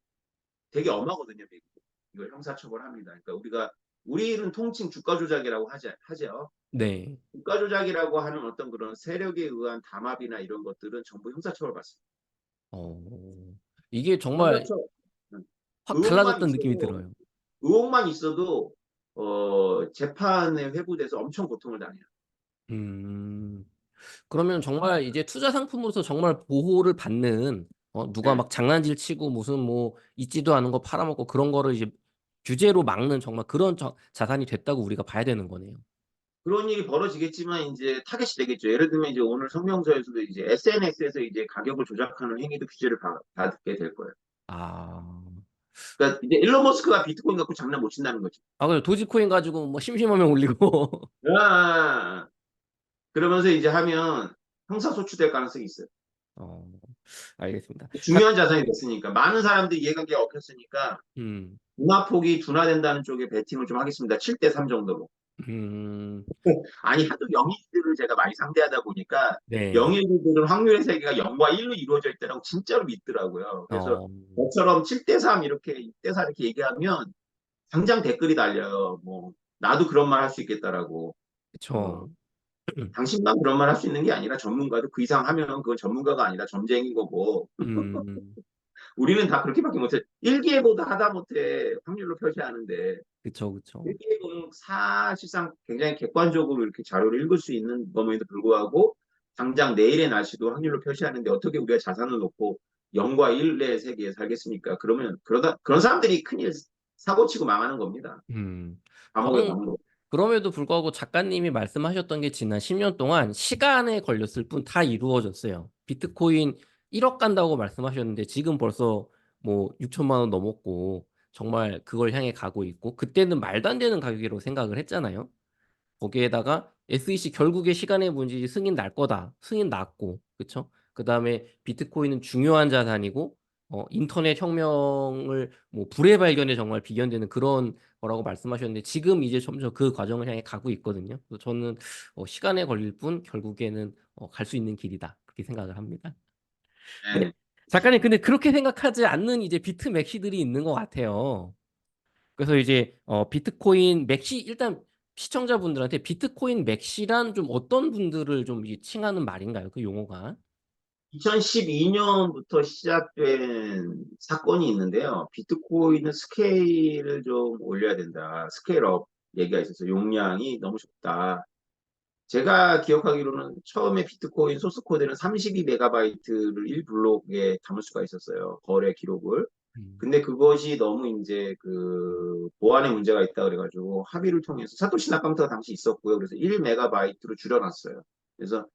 되게 엄하거든요, 미국. 이걸 형사처벌합니다. 그러니까 우리는 통칭 주가 조작이라고 하죠. 네. 주가 조작이라고 하는 어떤 그런 세력에 의한 담합이나 이런 것들은 전부 형사처벌 받습니다. 어, 이게 정말 형사처 확 의혹만 달라졌다는 느낌이 있어도 들어요. 의혹만 있어도 재판에 회부돼서 엄청 고통을 당해요. 음. 그러면 정말 이제 투자 상품으로서 정말 보호를 받는 누가 네. 막 장난질 치고 무슨 뭐 있지도 않은 거 팔아먹고 그런 거를 이제 규제로 막는 정말 그런 자산이 됐다고 우리가 봐야 되는 거네요. 그런 일이 벌어지겠지만 이제 타겟이 되겠죠. 예를 들면 이제 오늘 성명서에서도 이제 SNS에서 이제 가격을 조작하는 행위도 규제를 받게 될 거예요. 아, 그러니까 이제 일론 머스크가 비트코인 갖고 장난 못 친다는 거죠. 그래 도지코인 가지고 뭐 심심하면 올리고. 아, 그러면서 이제 하면 형사소추될 가능성이 있어요. 어, 알겠습니다. 중요한 자산이 됐으니까 많은 사람들이 이해관계가 얽혔으니까 음, 둔화폭이 둔화된다는 쪽에 베팅을 좀 하겠습니다. 7대 3 정도로. 음, 아니 하도 영일들을 제가 많이 상대하다 보니까 네, 영일들은 확률의 세계가 0과 1로 이루어져 있다고 진짜로 믿더라고요. 그래서 어, 저처럼 7대 3 이렇게 6대 4 이렇게 얘기하면 당장 댓글이 달려요. 뭐 나도 그런 말 할 수 있겠다라고. 어, 그쵸. 당신만 그런 말 할 수 있는 게 아니라 전문가도 그 이상 하면 그건 전문가가 아니라 점쟁인 거고 음, 우리는 다 그렇게밖에 못해. 일기예보도 하다 못해 확률로 표시하는데 그쵸, 그쵸. 일기예보는 사실상 굉장히 객관적으로 이렇게 자료를 읽을 수 있는 범위에도 불구하고 당장 내일의 날씨도 확률로 표시하는데 어떻게 우리가 자산을 놓고 0과 1의 세계에 살겠습니까? 그러면 그런 사람들이 큰일 사고 치고 망하는 겁니다. 음, 감옥에 황, 가는 거. 그럼에도 불구하고 작가님이 말씀하셨던 게 지난 10년 동안 시간에 걸렸을 뿐 다 이루어졌어요. 비트코인 1억 간다고 말씀하셨는데 지금 벌써 뭐 6천만 원 넘었고 정말 그걸 향해 가고 있고 그때는 말도 안 되는 가격이라고 생각을 했잖아요. 거기에다가 SEC 결국에 시간의 문제지 승인 날 거다. 승인 났고, 그쵸? 그 다음에 비트코인은 중요한 자산이고, 인터넷 혁명을 뭐 불의 발견에 정말 비견되는 그런 거라고 말씀하셨는데 지금 이제 점점 그 과정을 향해 가고 있거든요. 그래서 저는 시간에 걸릴 뿐 결국에는 갈 수 있는 길이다. 그렇게 생각을 합니다. 네. 네. 작가님, 근데 그렇게 생각하지 않는 이제 비트 맥시들이 있는 것 같아요. 그래서 이제 비트코인 맥시 일단 시청자분들한테 비트코인 맥시란 좀 어떤 분들을 좀 칭하는 말인가요? 그 용어가? 2012년부터 시작된 사건이 있는데요. 비트코인은 스케일을 좀 올려야 된다. 스케일업 얘기가 있어서 용량이 너무 적다. 제가 기억하기로는 처음에 비트코인 소스 코드는 32메가바이트를 1블록에 담을 수가 있었어요. 거래 기록을. 음. 근데 그것이 너무 이제 그 보안에 문제가 있다 그래가지고 합의를 통해서 사토시 나카모토가 당시 있었고요. 그래서 1메가바이트로 줄여놨어요. 그래서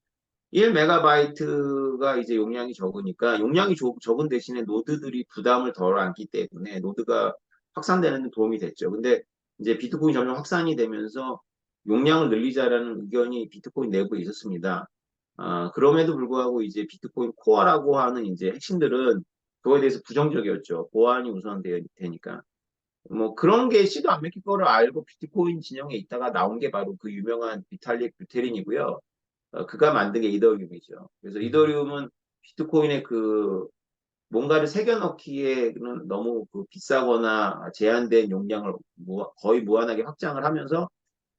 1메가바이트가 이제 용량이 적으니까 용량이 적은 대신에 노드들이 부담을 덜 안기 때문에 노드가 확산되는 데 도움이 됐죠. 근데 이제 비트코인 점점 확산이 되면서 용량을 늘리자라는 의견이 비트코인 내부에 있었습니다. 그럼에도 불구하고 이제 비트코인 코어라고 하는 이제 핵심들은 그거에 대해서 부정적이었죠. 보안이 우선되니까. 뭐 그런 게 씨도 안 맥힐 거를 알고 비트코인 진영에 있다가 나온 게 바로 그 유명한 비탈릭 부테린이고요. 그가 만든 게 이더리움이죠. 그래서 음. 이더리움은 비트코인의 그 뭔가를 새겨 넣기에는 너무 그 비싸거나 제한된 용량을 거의 무한하게 확장을 하면서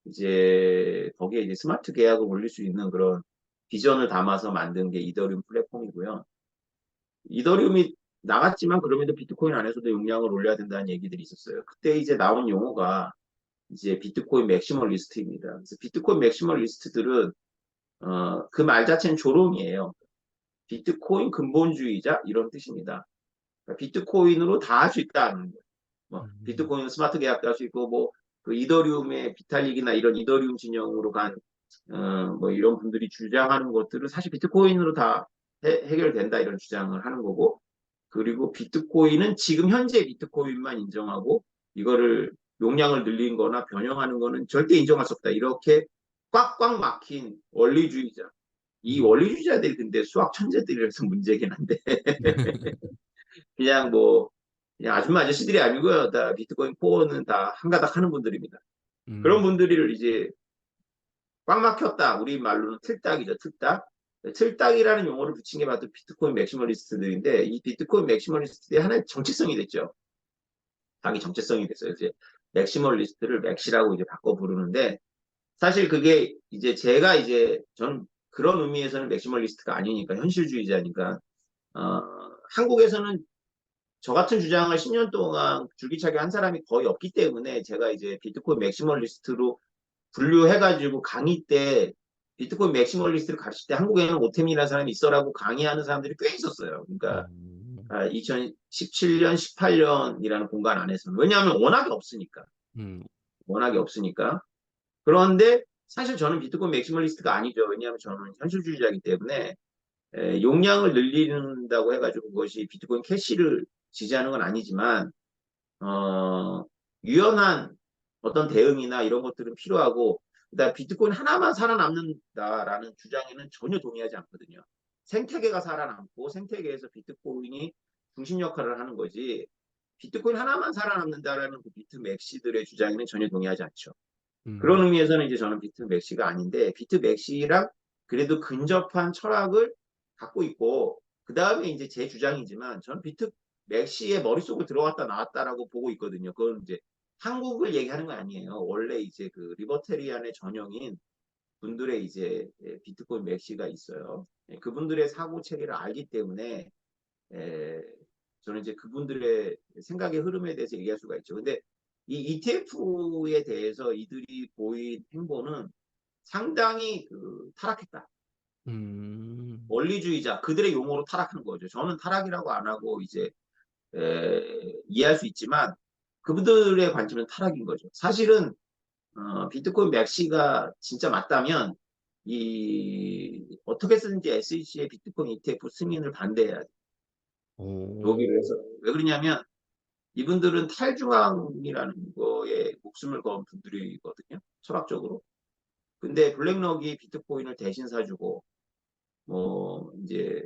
이제 거기에 이제 스마트 계약을 올릴 수 있는 그런 비전을 담아서 만든 게 이더리움 플랫폼이고요. 이더리움이 나갔지만 그럼에도 비트코인 안에서도 용량을 올려야 된다는 얘기들이 있었어요. 그때 이제 나온 용어가 이제 비트코인 맥시멀리스트입니다. 그래서 비트코인 맥시멀리스트들은 그 말 자체는 조롱이에요. 비트코인 근본주의자 이런 뜻입니다. 그러니까 비트코인으로 다 할 수 있다는 거예요. 뭐 음. 비트코인 스마트 계약도 할 수 있고 뭐그 이더리움의 비탈릭이나 이런 이더리움 진영으로 간 뭐 이런 분들이 주장하는 것들은 사실 비트코인으로 다 해결된다 이런 주장을 하는 거고 그리고 비트코인은 지금 현재 비트코인만 인정하고 이거를 용량을 늘린 거나 변형하는 거는 절대 인정할 수 없다. 이렇게 꽉꽉 막힌 원리주의자. 이 음. 원리주의자들이 근데 수학 천재들이라서 문제긴 한데 그냥 뭐 그냥 아줌마 아저씨들이 아니고요. 다 비트코인 코어는 다 한가닥 하는 분들입니다. 그런 음. 분들을 이제 꽉 막혔다. 우리 말로는 틀딱이죠. 틀딱. 틀딱이라는 용어를 붙인 게 바로 비트코인 맥시멀리스트들인데 이 비트코인 맥시멀리스트들이 하나의 정체성이 됐죠. 자기 정체성이 됐어요. 이제 맥시멀리스트를 맥시라고 이제 바꿔 부르는데 사실 그게 이제 제가 이제 전 그런 의미에서는 맥시멀리스트가 아니니까 현실주의자니까 어, 한국에서는 저 같은 주장을 10년 동안 줄기차게 한 사람이 거의 없기 때문에 제가 이제 비트코인 맥시멀리스트로 분류해가지고 강의 때 비트코인 맥시멀리스트를 가르칠 때 한국에는 오템이라는 사람이 있어라고 강의하는 사람들이 꽤 있었어요. 그러니까 음. 2017년, 18년이라는 공간 안에서는 왜냐하면 워낙에 없으니까 음. 워낙에 없으니까 그런데 사실 저는 비트코인 맥시멀리스트가 아니죠. 왜냐하면 저는 현실주의자이기 때문에 용량을 늘린다고 해가지고 그것이 비트코인 캐시를 지지하는 건 아니지만 어, 유연한 어떤 대응이나 이런 것들은 필요하고 그다음 비트코인 하나만 살아남는다라는 주장에는 전혀 동의하지 않거든요. 생태계가 살아남고 생태계에서 비트코인이 중심 역할을 하는 거지 비트코인 하나만 살아남는다라는 그 비트 맥시들의 주장에는 전혀 동의하지 않죠. 그런 음. 의미에서는 이제 저는 비트 맥시가 아닌데 비트 맥시랑 그래도 근접한 철학을 갖고 있고 그 다음에 이제 제 주장이지만 저는 비트 맥시의 머릿속을 들어갔다 나왔다라고 보고 있거든요. 그건 이제 한국을 얘기하는 거 아니에요. 원래 이제 그 리버테리안의 전형인 분들의 이제 비트코인 맥시가 있어요. 그분들의 사고 체계를 알기 때문에 저는 이제 그분들의 생각의 흐름에 대해서 얘기할 수가 있죠. 근데 이 ETF에 대해서 이들이 보인 행보는 상당히 그 타락했다. 음. 원리주의자 그들의 용어로 타락한 거죠. 저는 타락이라고 안 하고 이제 이해할 수 있지만 그분들의 관점은 타락인 거죠. 사실은 비트코인 맥시가 진짜 맞다면 어떻게 쓰든지 SEC의 비트코인 ETF 승인을 반대해야 돼. 오, 로비를 해서. 왜 그러냐면 이분들은 탈중앙이라는 거에 목숨을 건 분들이거든요. 철학적으로. 근데 블랙록이 비트코인을 대신 사주고 뭐 이제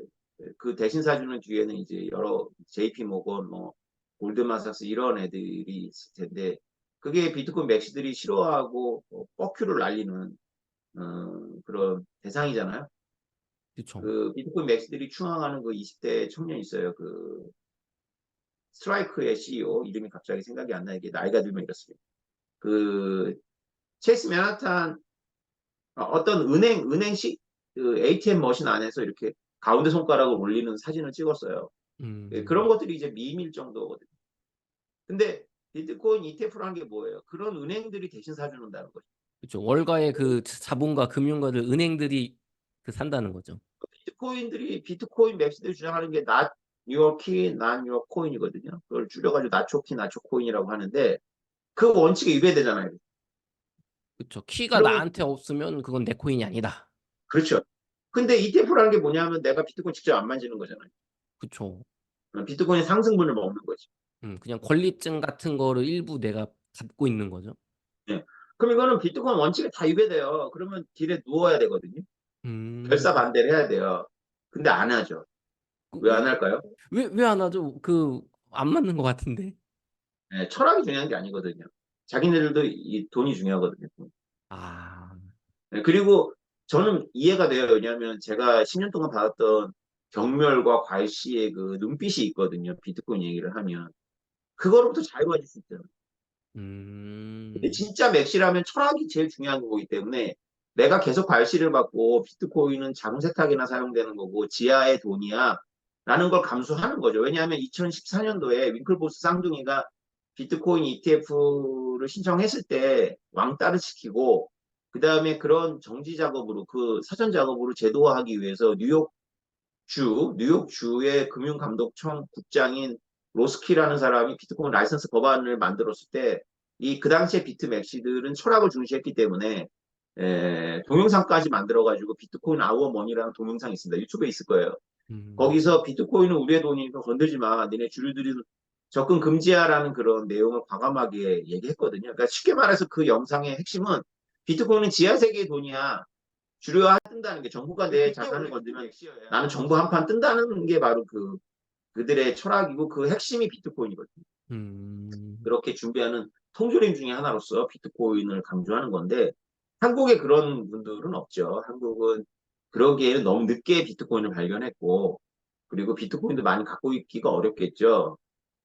그 대신 사주는 뒤에는 이제 여러 JP 모건 뭐 골드만삭스 이런 애들이 있을 텐데 그게 비트코인 맥시들이 싫어하고 뻑큐를 날리는 그런 대상이잖아요. 그쵸. 그 비트코인 맥스들이 충항하는 그 20대 청년 있어요. 그 스트라이크의 CEO 이름이 갑자기 생각이 안 나. 이게 나이가 들면 이렇습니다. 그 체이스 맨하탄 어떤 은행식 그 ATM 머신 안에서 이렇게 가운데 손가락을 올리는 사진을 찍었어요. 예, 그런 음, 것들이 이제 밈일 정도거든요. 근데 비트코인 ETF라는 게 뭐예요? 그런 은행들이 대신 사주는다는 거죠. 그쵸. 월가의 그 자본과 금융가들 은행들이 그 산다는 거죠. 비트코인 맥스들이 주장하는 게 not your key, not your coin이거든요. 그걸 줄여가지고 나초키, 나초코인이라고 하는데 그 원칙에 위배되잖아요. 그쵸. 키가 그러면 나한테 없으면 그건 내 코인이 아니다. 그렇죠. 근데 ETF라는 게 뭐냐면 내가 비트코인 직접 안 만지는 거잖아요. 그쵸. 비트코인 상승분을 먹는 거지. 그냥 권리증 같은 거를 일부 내가 갖고 있는 거죠. 예. 그럼 이거는 비트코인 원칙에 다 위배돼요. 그러면 딜에 누워야 되거든요. 음, 결사 반대를 해야 돼요. 근데 안 하죠. 왜 안 할까요? 왜 안 하죠? 안 맞는 것 같은데. 예, 철학이 중요한 게 아니거든요. 자기네들도 이 돈이 중요하거든요. 아, 네, 그리고 저는 이해가 돼요. 왜냐하면 제가 10년 동안 받았던 경멸과 괄시의 그 눈빛이 있거든요. 비트코인 얘기를 하면. 그거로부터 자유로워질 수 있잖아요. 근데 음, 진짜 맥시라면 철학이 제일 중요한 거기 때문에 내가 계속 괄시를 받고 비트코인은 자금 세탁이나 사용되는 거고 지하의 돈이야 라는 걸 감수하는 거죠. 왜냐하면 2014년도에 윙클보스 쌍둥이가 비트코인 ETF를 신청했을 때 왕따를 시키고 그 다음에 그런 정지 작업으로 그 사전 작업으로 제도화하기 위해서 뉴욕주의 금융감독청 국장인 로스키라는 사람이 비트코인 라이선스 법안을 만들었을 때 그 당시에 비트맥시들은 철학을 중시했기 때문에 동영상까지 만들어가지고 비트코인 아워 머니라는 동영상이 있습니다. 유튜브에 있을 거예요. 음, 거기서 비트코인은 우리의 돈이니까 건들지 마. 니네 주류들이 접근 금지하라는 그런 내용을 과감하게 얘기했거든요. 그러니까 쉽게 말해서 그 영상의 핵심은 비트코인은 지하 세계의 돈이야. 주류화 뜬다는 게 정부가 내 자산을 건드면 나는 정부 한판 뜬다는 게 바로 그들의 철학이고 그 핵심이 비트코인이거든요. 음, 그렇게 준비하는 통조림 중에 하나로서 비트코인을 강조하는 건데 한국에 그런 분들은 없죠. 한국은 그러기에는 너무 늦게 비트코인을 발견했고 그리고 비트코인도 많이 갖고 있기가 어렵겠죠.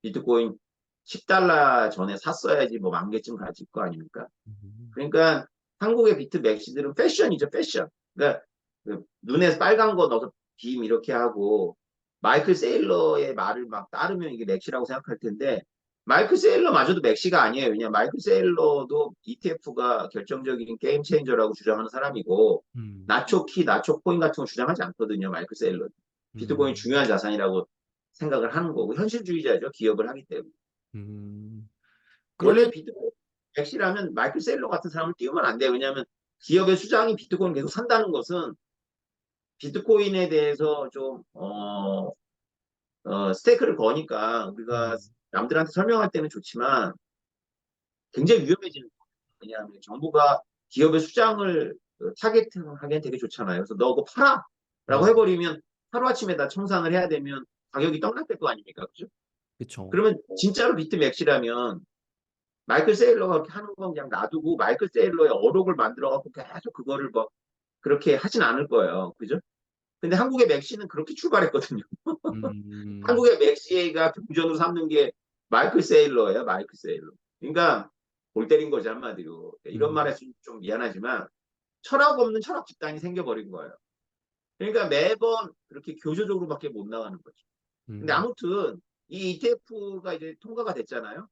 비트코인 10달러 전에 샀어야지 뭐 만 개쯤 가질 거 아닙니까? 음, 그러니까 한국의 비트 맥시들은 패션이죠, 패션. 그러니까 그 눈에 빨간 거 넣어서 빔 이렇게 하고 마이클 세일러의 말을 막 따르면 이게 맥시라고 생각할 텐데 마이클 세일러마저도 맥시가 아니에요. 왜냐 마이클 세일러도 ETF가 결정적인 게임 체인저라고 주장하는 사람이고 음, 나초키, 나초코인 같은 거 주장하지 않거든요. 마이클 세일러. 비트코인이 음, 중요한 자산이라고 생각을 하는 거고 현실주의자죠. 기업을 하기 때문에. 음. 그러면, 원래 비트코인 백시라면 마이클 셀러 같은 사람을 띄우면 안 돼요. 왜냐하면 기업의 수장이 비트코인 계속 산다는 것은 비트코인에 대해서 좀, 스테이크를 거니까 우리가 음, 남들한테 설명할 때는 좋지만 굉장히 위험해지는 거예요. 왜냐하면 정부가 기업의 수장을 타겟하기엔 되게 좋잖아요. 그래서 너 그거 팔아! 라고 음, 해버리면 하루아침에 다 청산을 해야 되면 가격이 떡락될 거 아닙니까? 그죠? 그쵸. 그러면 진짜로 비트 맥시라면 마이클 세일러가 그렇게 하는 건 그냥 놔두고 마이클 세일러의 어록을 만들어 갖고 계속 그거를 뭐 그렇게 하진 않을 거예요. 그죠? 근데 한국의 맥시는 그렇게 출발했거든요. 음, 한국의 맥시가 경전으로 삼는 게 마이클 세일러예요. 마이클 세일러. 그러니까 골 때린 거지 한마디로. 이런 말 음, 해서 좀 미안하지만 철학 없는 철학 집단이 생겨버린 거예요. 그러니까 매번 그렇게 교조적으로밖에 못 나가는 거죠. 근데 음, 아무튼 이 ETF가 이제 통과가 됐잖아요.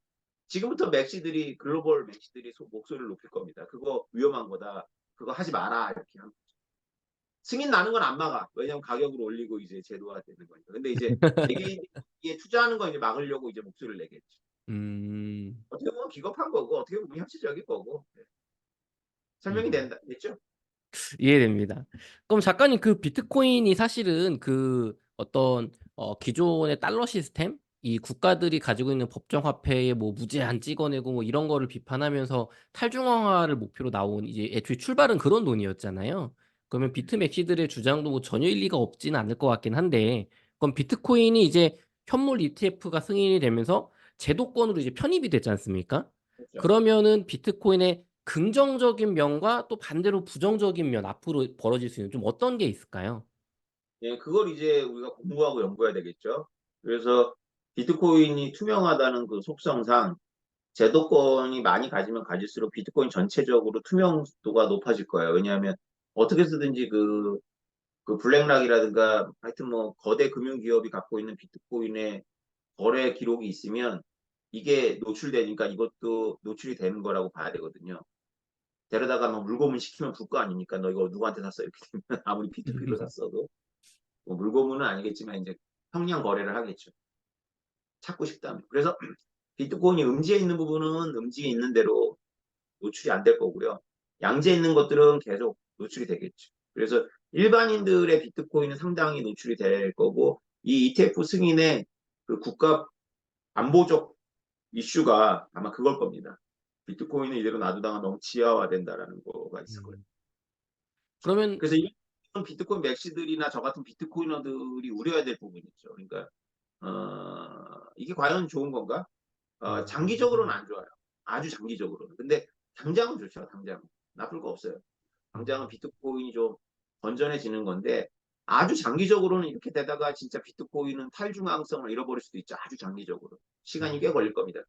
지금부터 맥시들이 글로벌 맥시들이 목소리를 높일 겁니다. 그거 위험한 거다. 그거 하지 마라 이렇게 하면 승인 나는 건 안 막아. 왜냐하면 가격을 올리고 이제 제도화 되는 거니까. 근데 이제 개개인이 투자하는 거 이제 막으려고 이제 목소리를 내겠지. 음. 어떻게 보면 기겁한 거고 어떻게 보면 현실적인 거고. 네. 설명이 음. 된다, 됐죠? 이해됩니다. 그럼 작가님 그 비트코인이 사실은 그 어떤 기존의 달러 시스템 이 국가들이 가지고 있는 법정 화폐에 뭐 무제한 찍어내고 뭐 이런 거를 비판하면서 탈중앙화를 목표로 나온 이제 애초에 출발은 그런 논의였잖아요. 그러면 비트맥시들의 주장도 뭐 전혀 일리가 없지는 않을 것 같긴 한데 그럼 비트코인이 이제 현물 ETF가 승인이 되면서 제도권으로 이제 편입이 됐지 않습니까? 그렇죠. 그러면은 비트코인의 긍정적인 면과 또 반대로 부정적인 면 앞으로 벌어질 수 있는 좀 어떤 게 있을까요? 예, 그걸 이제 우리가 공부하고 연구해야 되겠죠. 그래서 비트코인이 투명하다는 그 속성상 제도권이 많이 가지면 가질수록 비트코인 전체적으로 투명도가 높아질 거예요. 왜냐하면 어떻게 쓰든지 그 블랙락이라든가 하여튼 뭐 거대 금융기업이 갖고 있는 비트코인의 거래 기록이 있으면 이게 노출되니까 이것도 노출이 되는 거라고 봐야 되거든요. 데려다가 막 물고문 시키면 불 거 아닙니까? 너 이거 누구한테 샀어? 이렇게 되면 아무리 P2P로 샀어도 뭐 물고문은 아니겠지만 이제 형량 거래를 하겠죠. 찾고 싶다면. 그래서 비트코인이 음지에 있는 부분은 음지에 있는 대로 노출이 안 될 거고요. 양지에 있는 것들은 계속 노출이 되겠죠. 그래서 일반인들의 비트코인은 상당히 노출이 될 거고 이 ETF 승인의 그 국가 안보적 이슈가 아마 그걸 겁니다. 비트코인을 이대로 놔두다가 너무 지하화된다라는 거가 있을 거예요. 음. 그러면 그래서 이런 비트코인 맥시들이나 저 같은 비트코이너들이 우려해야 될 부분이죠. 그러니까 이게 과연 좋은 건가? 장기적으로는 음. 안 좋아요. 아주 장기적으로는. 근데 당장은 좋죠. 당장은. 나쁠 거 없어요. 당장은 음. 비트코인이 좀 건전해지는 건데 아주 장기적으로는 이렇게 되다가 진짜 비트코인은 탈중앙성을 잃어버릴 수도 있죠. 아주 장기적으로. 시간이 꽤 음. 걸릴 겁니다.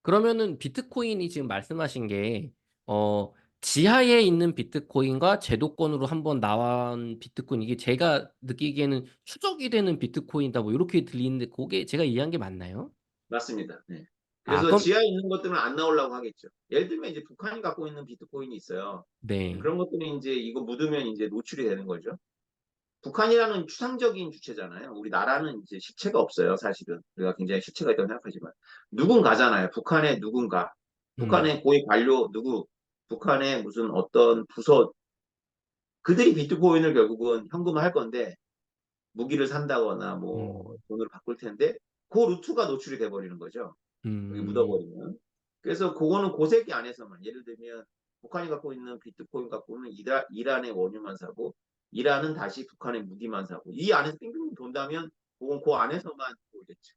그러면은 비트코인이 지금 말씀하신 게 어, 지하에 있는 비트코인과 제도권으로 한번 나온 비트코인 이게 제가 느끼기에는 추적이 되는 비트코인이다 뭐 이렇게 들리는데 그게 제가 이해한 게 맞나요? 맞습니다. 네. 아, 그래서 그럼 지하에 있는 것들은 안 나오려고 하겠죠. 예를 들면 이제 북한이 갖고 있는 비트코인이 있어요. 네. 그런 것들이 이제 이거 묻으면 이제 노출이 되는 거죠. 북한이라는 추상적인 주체잖아요. 우리나라는 이제 실체가 없어요, 사실은. 우리가 굉장히 실체가 있다고 생각하지만. 누군가잖아요. 북한의 누군가. 음. 북한의 고위 관료 누구. 북한의 무슨 어떤 부서. 그들이 비트코인을 결국은 현금화할 건데 무기를 산다거나 뭐 음. 돈으로 바꿀 텐데 그 루트가 노출이 돼버리는 거죠. 여기 음. 묻어버리면. 그래서 그거는 고세기 안에서만 예를 들면 북한이 갖고 있는 비트코인 갖고는 이란의 원유만 사고 이란은 다시 북한의 무기만 사고 이 안에서 빙빙 돈다면 그건 그 안에서만 돌겠죠.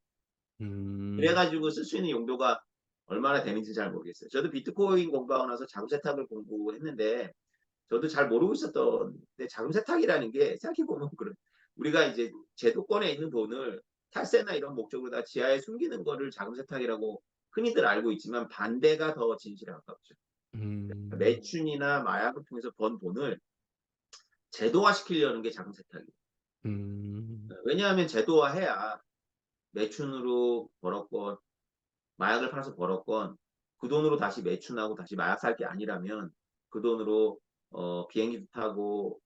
음. 그래가지고 쓸 수 있는 용도가 얼마나 되는지 잘 모르겠어요. 저도 비트코인 공부하고 나서 자금 세탁을 공부했는데 저도 잘 모르고 있었던 근데 자금 세탁이라는 게 생각해보면 그런 우리가 이제 제도권에 있는 돈을 탈세나 이런 목적으로 다 지하에 숨기는 거를 자금 세탁이라고 흔히들 알고 있지만 반대가 더 진실에 가깝죠. 음. 매춘이나 마약을 통해서 번 돈을 제도화시키려는 게 자금 세탁이에요. 음. 왜냐하면 제도화해야 매춘으로 벌었건 마약을 팔아서 벌었건 그 돈으로 다시 매춘하고 다시 마약 살 게 아니라면 그 돈으로 비행기도 타고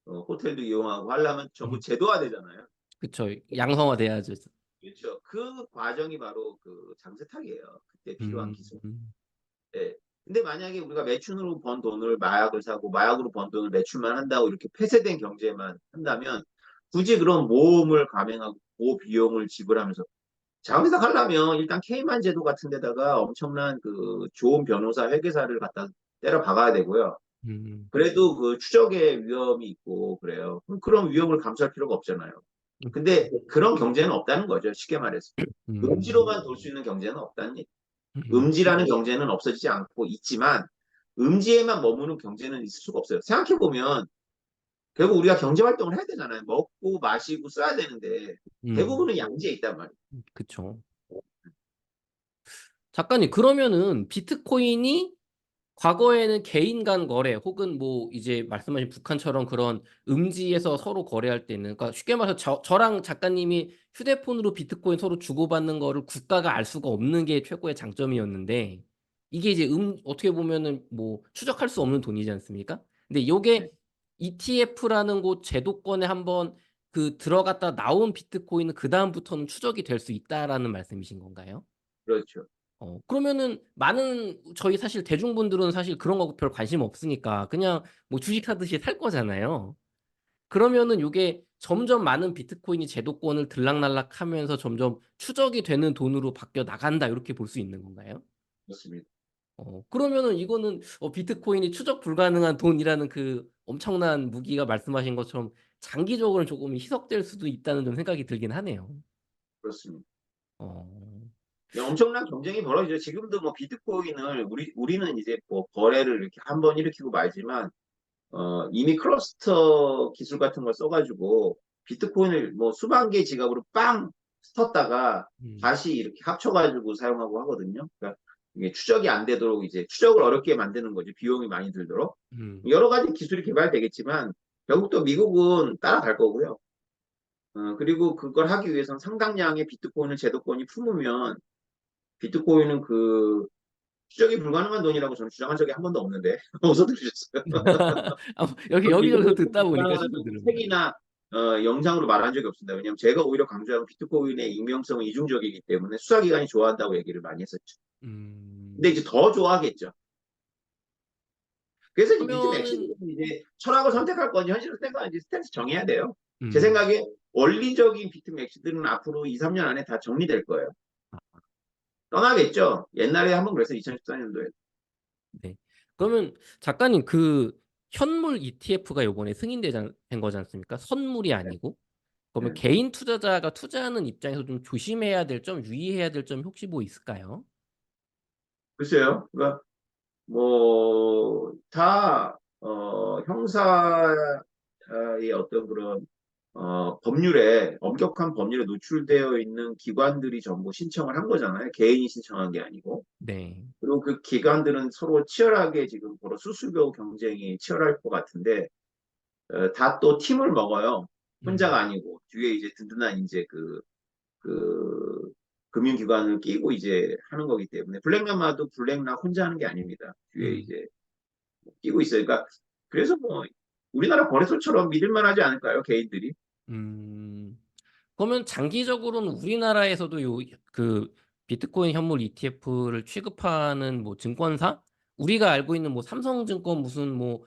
호텔도 이용하고 하려면 전부 제도화되잖아요. 그쵸. 양성화돼야죠. 그렇죠. 그 과정이 바로 그 장세탁이에요. 그때 필요한 음. 기술. 예. 근데 만약에 우리가 매춘으로 번 돈을 마약을 사고 마약으로 번 돈을 매출만 한다고 이렇게 폐쇄된 경제만 한다면 굳이 그런 모험을 감행하고 그 비용을 지불하면서 자회사 하려면 일단 K만 제도 같은 데다가 엄청난 그 좋은 변호사 회계사를 갖다 때려 박아야 되고요. 음. 그래도 그 추적의 위험이 있고 그래요. 그런 위험을 감수할 필요가 없잖아요. 근데 그런 경제는 없다는 거죠. 쉽게 말해서. 음. 음지로만 돌 수 있는 경제는 없다는 얘기. 음. 음지라는 경제는 없어지지 않고 있지만 음지에만 머무는 경제는 있을 수가 없어요. 생각해보면 결국 우리가 경제 활동을 해야 되잖아요. 먹고 마시고 써야 되는데 음. 대부분은 양지에 있단 말이에요. 그쵸. 작가님, 그러면은 비트코인이 과거에는 개인 간 거래 혹은 뭐 이제 말씀하신 북한처럼 그런 음지에서 서로 거래할 때는 그러니까 쉽게 말해서 저랑 작가님이 휴대폰으로 비트코인 서로 주고받는 거를 국가가 알 수가 없는 게 최고의 장점이었는데 이게 이제 어떻게 보면은 뭐 추적할 수 없는 돈이지 않습니까? 근데 네, 요게 ETF라는 곳 제도권에 한번 그 들어갔다 나온 비트코인은 그다음부터는 추적이 될 수 있다라는 말씀이신 건가요? 그렇죠. 그러면은 많은 저희 사실 대중분들은 사실 그런 거 별 관심 없으니까 그냥 뭐 주식하듯이 살 거잖아요. 그러면은 요게 점점 많은 비트코인이 제도권을 들락날락하면서 점점 추적이 되는 돈으로 바뀌어 나간다 요렇게 볼 수 있는 건가요? 그렇습니다. 그러면은 이거는 비트코인이 추적 불가능한 돈이라는 그 엄청난 무기가 말씀하신 것처럼 장기적으로는 조금 희석될 수도 있다는 좀 생각이 들긴 하네요. 그렇습니다. 어. 네, 엄청난 경쟁이 벌어지죠. 지금도 뭐 비트코인을 우리는 이제 뭐 거래를 이렇게 한번 일으키고 말지만 이미 클러스터 기술 같은 걸 써가지고 비트코인을 뭐 수만 개 지갑으로 빵 스쳤다가 음. 다시 이렇게 합쳐가지고 사용하고 하거든요. 그러니까 이게 추적이 안 되도록 이제 추적을 어렵게 만드는 거죠. 비용이 많이 들도록. 음. 여러 가지 기술이 개발되겠지만 결국 또 미국은 따라갈 거고요. 그리고 그걸 하기 위해서는 상당량의 비트코인을 제도권이 품으면 비트코인은 그 추적이 불가능한 돈이라고 저는 주장한 적이 한 번도 없는데 어디서 들으셨어요? 여기저기서 비트코인 듣다 보니까 저도 불가능하다고 들은 거예요. 책이나 영상으로 말한 적이 없습니다. 왜냐하면 제가 오히려 강조하는 비트코인의 익명성은 이중적이기 때문에 수사기관이 좋아한다고 얘기를 많이 했었죠. 근데 음. 이제 더 좋아하겠죠. 그래서 이제 비트 그러면은 맥시들은 이제 철학을 선택할 건지 현실을 선택할 건지 스탠스 정해야 돼요. 제 음. 생각에 원리적인 비트 맥시들은 앞으로 2, 3년 안에 다 정리될 거예요. 떠나겠죠. 옛날에 한번 그랬어요. 2014년도에. 네. 그러면 작가님 그 현물 ETF가 요번에 된 거지 않습니까? 선물이 네. 아니고. 그러면 네. 개인 투자자가 투자하는 입장에서 좀 조심해야 될 점, 유의해야 될 점이 혹시 뭐 있을까요? 글쎄요. 그러니까 다, 형사의 어떤 그런, 법률에, 엄격한 법률에 노출되어 있는 기관들이 전부 신청을 한 거잖아요. 개인이 신청한 게 아니고. 네. 그리고 그 기관들은 서로 치열하게 지금 서로 수수료 경쟁이 치열할 것 같은데, 다 또 팀을 먹어요. 혼자가 음. 아니고, 뒤에 이제 든든한 이제 그, 금융기관을 끼고 이제 하는 거기 때문에, 블랙라마도 블랙라 혼자 하는 게 아닙니다. 뒤에 음. 이제 끼고 있어요. 그러니까 그래서 뭐 우리나라 거래소처럼 믿을 만하지 않을까요? 개인들이. 음. 그러면 장기적으로는 우리나라에서도 그 비트코인 현물 ETF를 취급하는 뭐 증권사? 우리가 알고 있는 뭐 삼성증권 무슨 뭐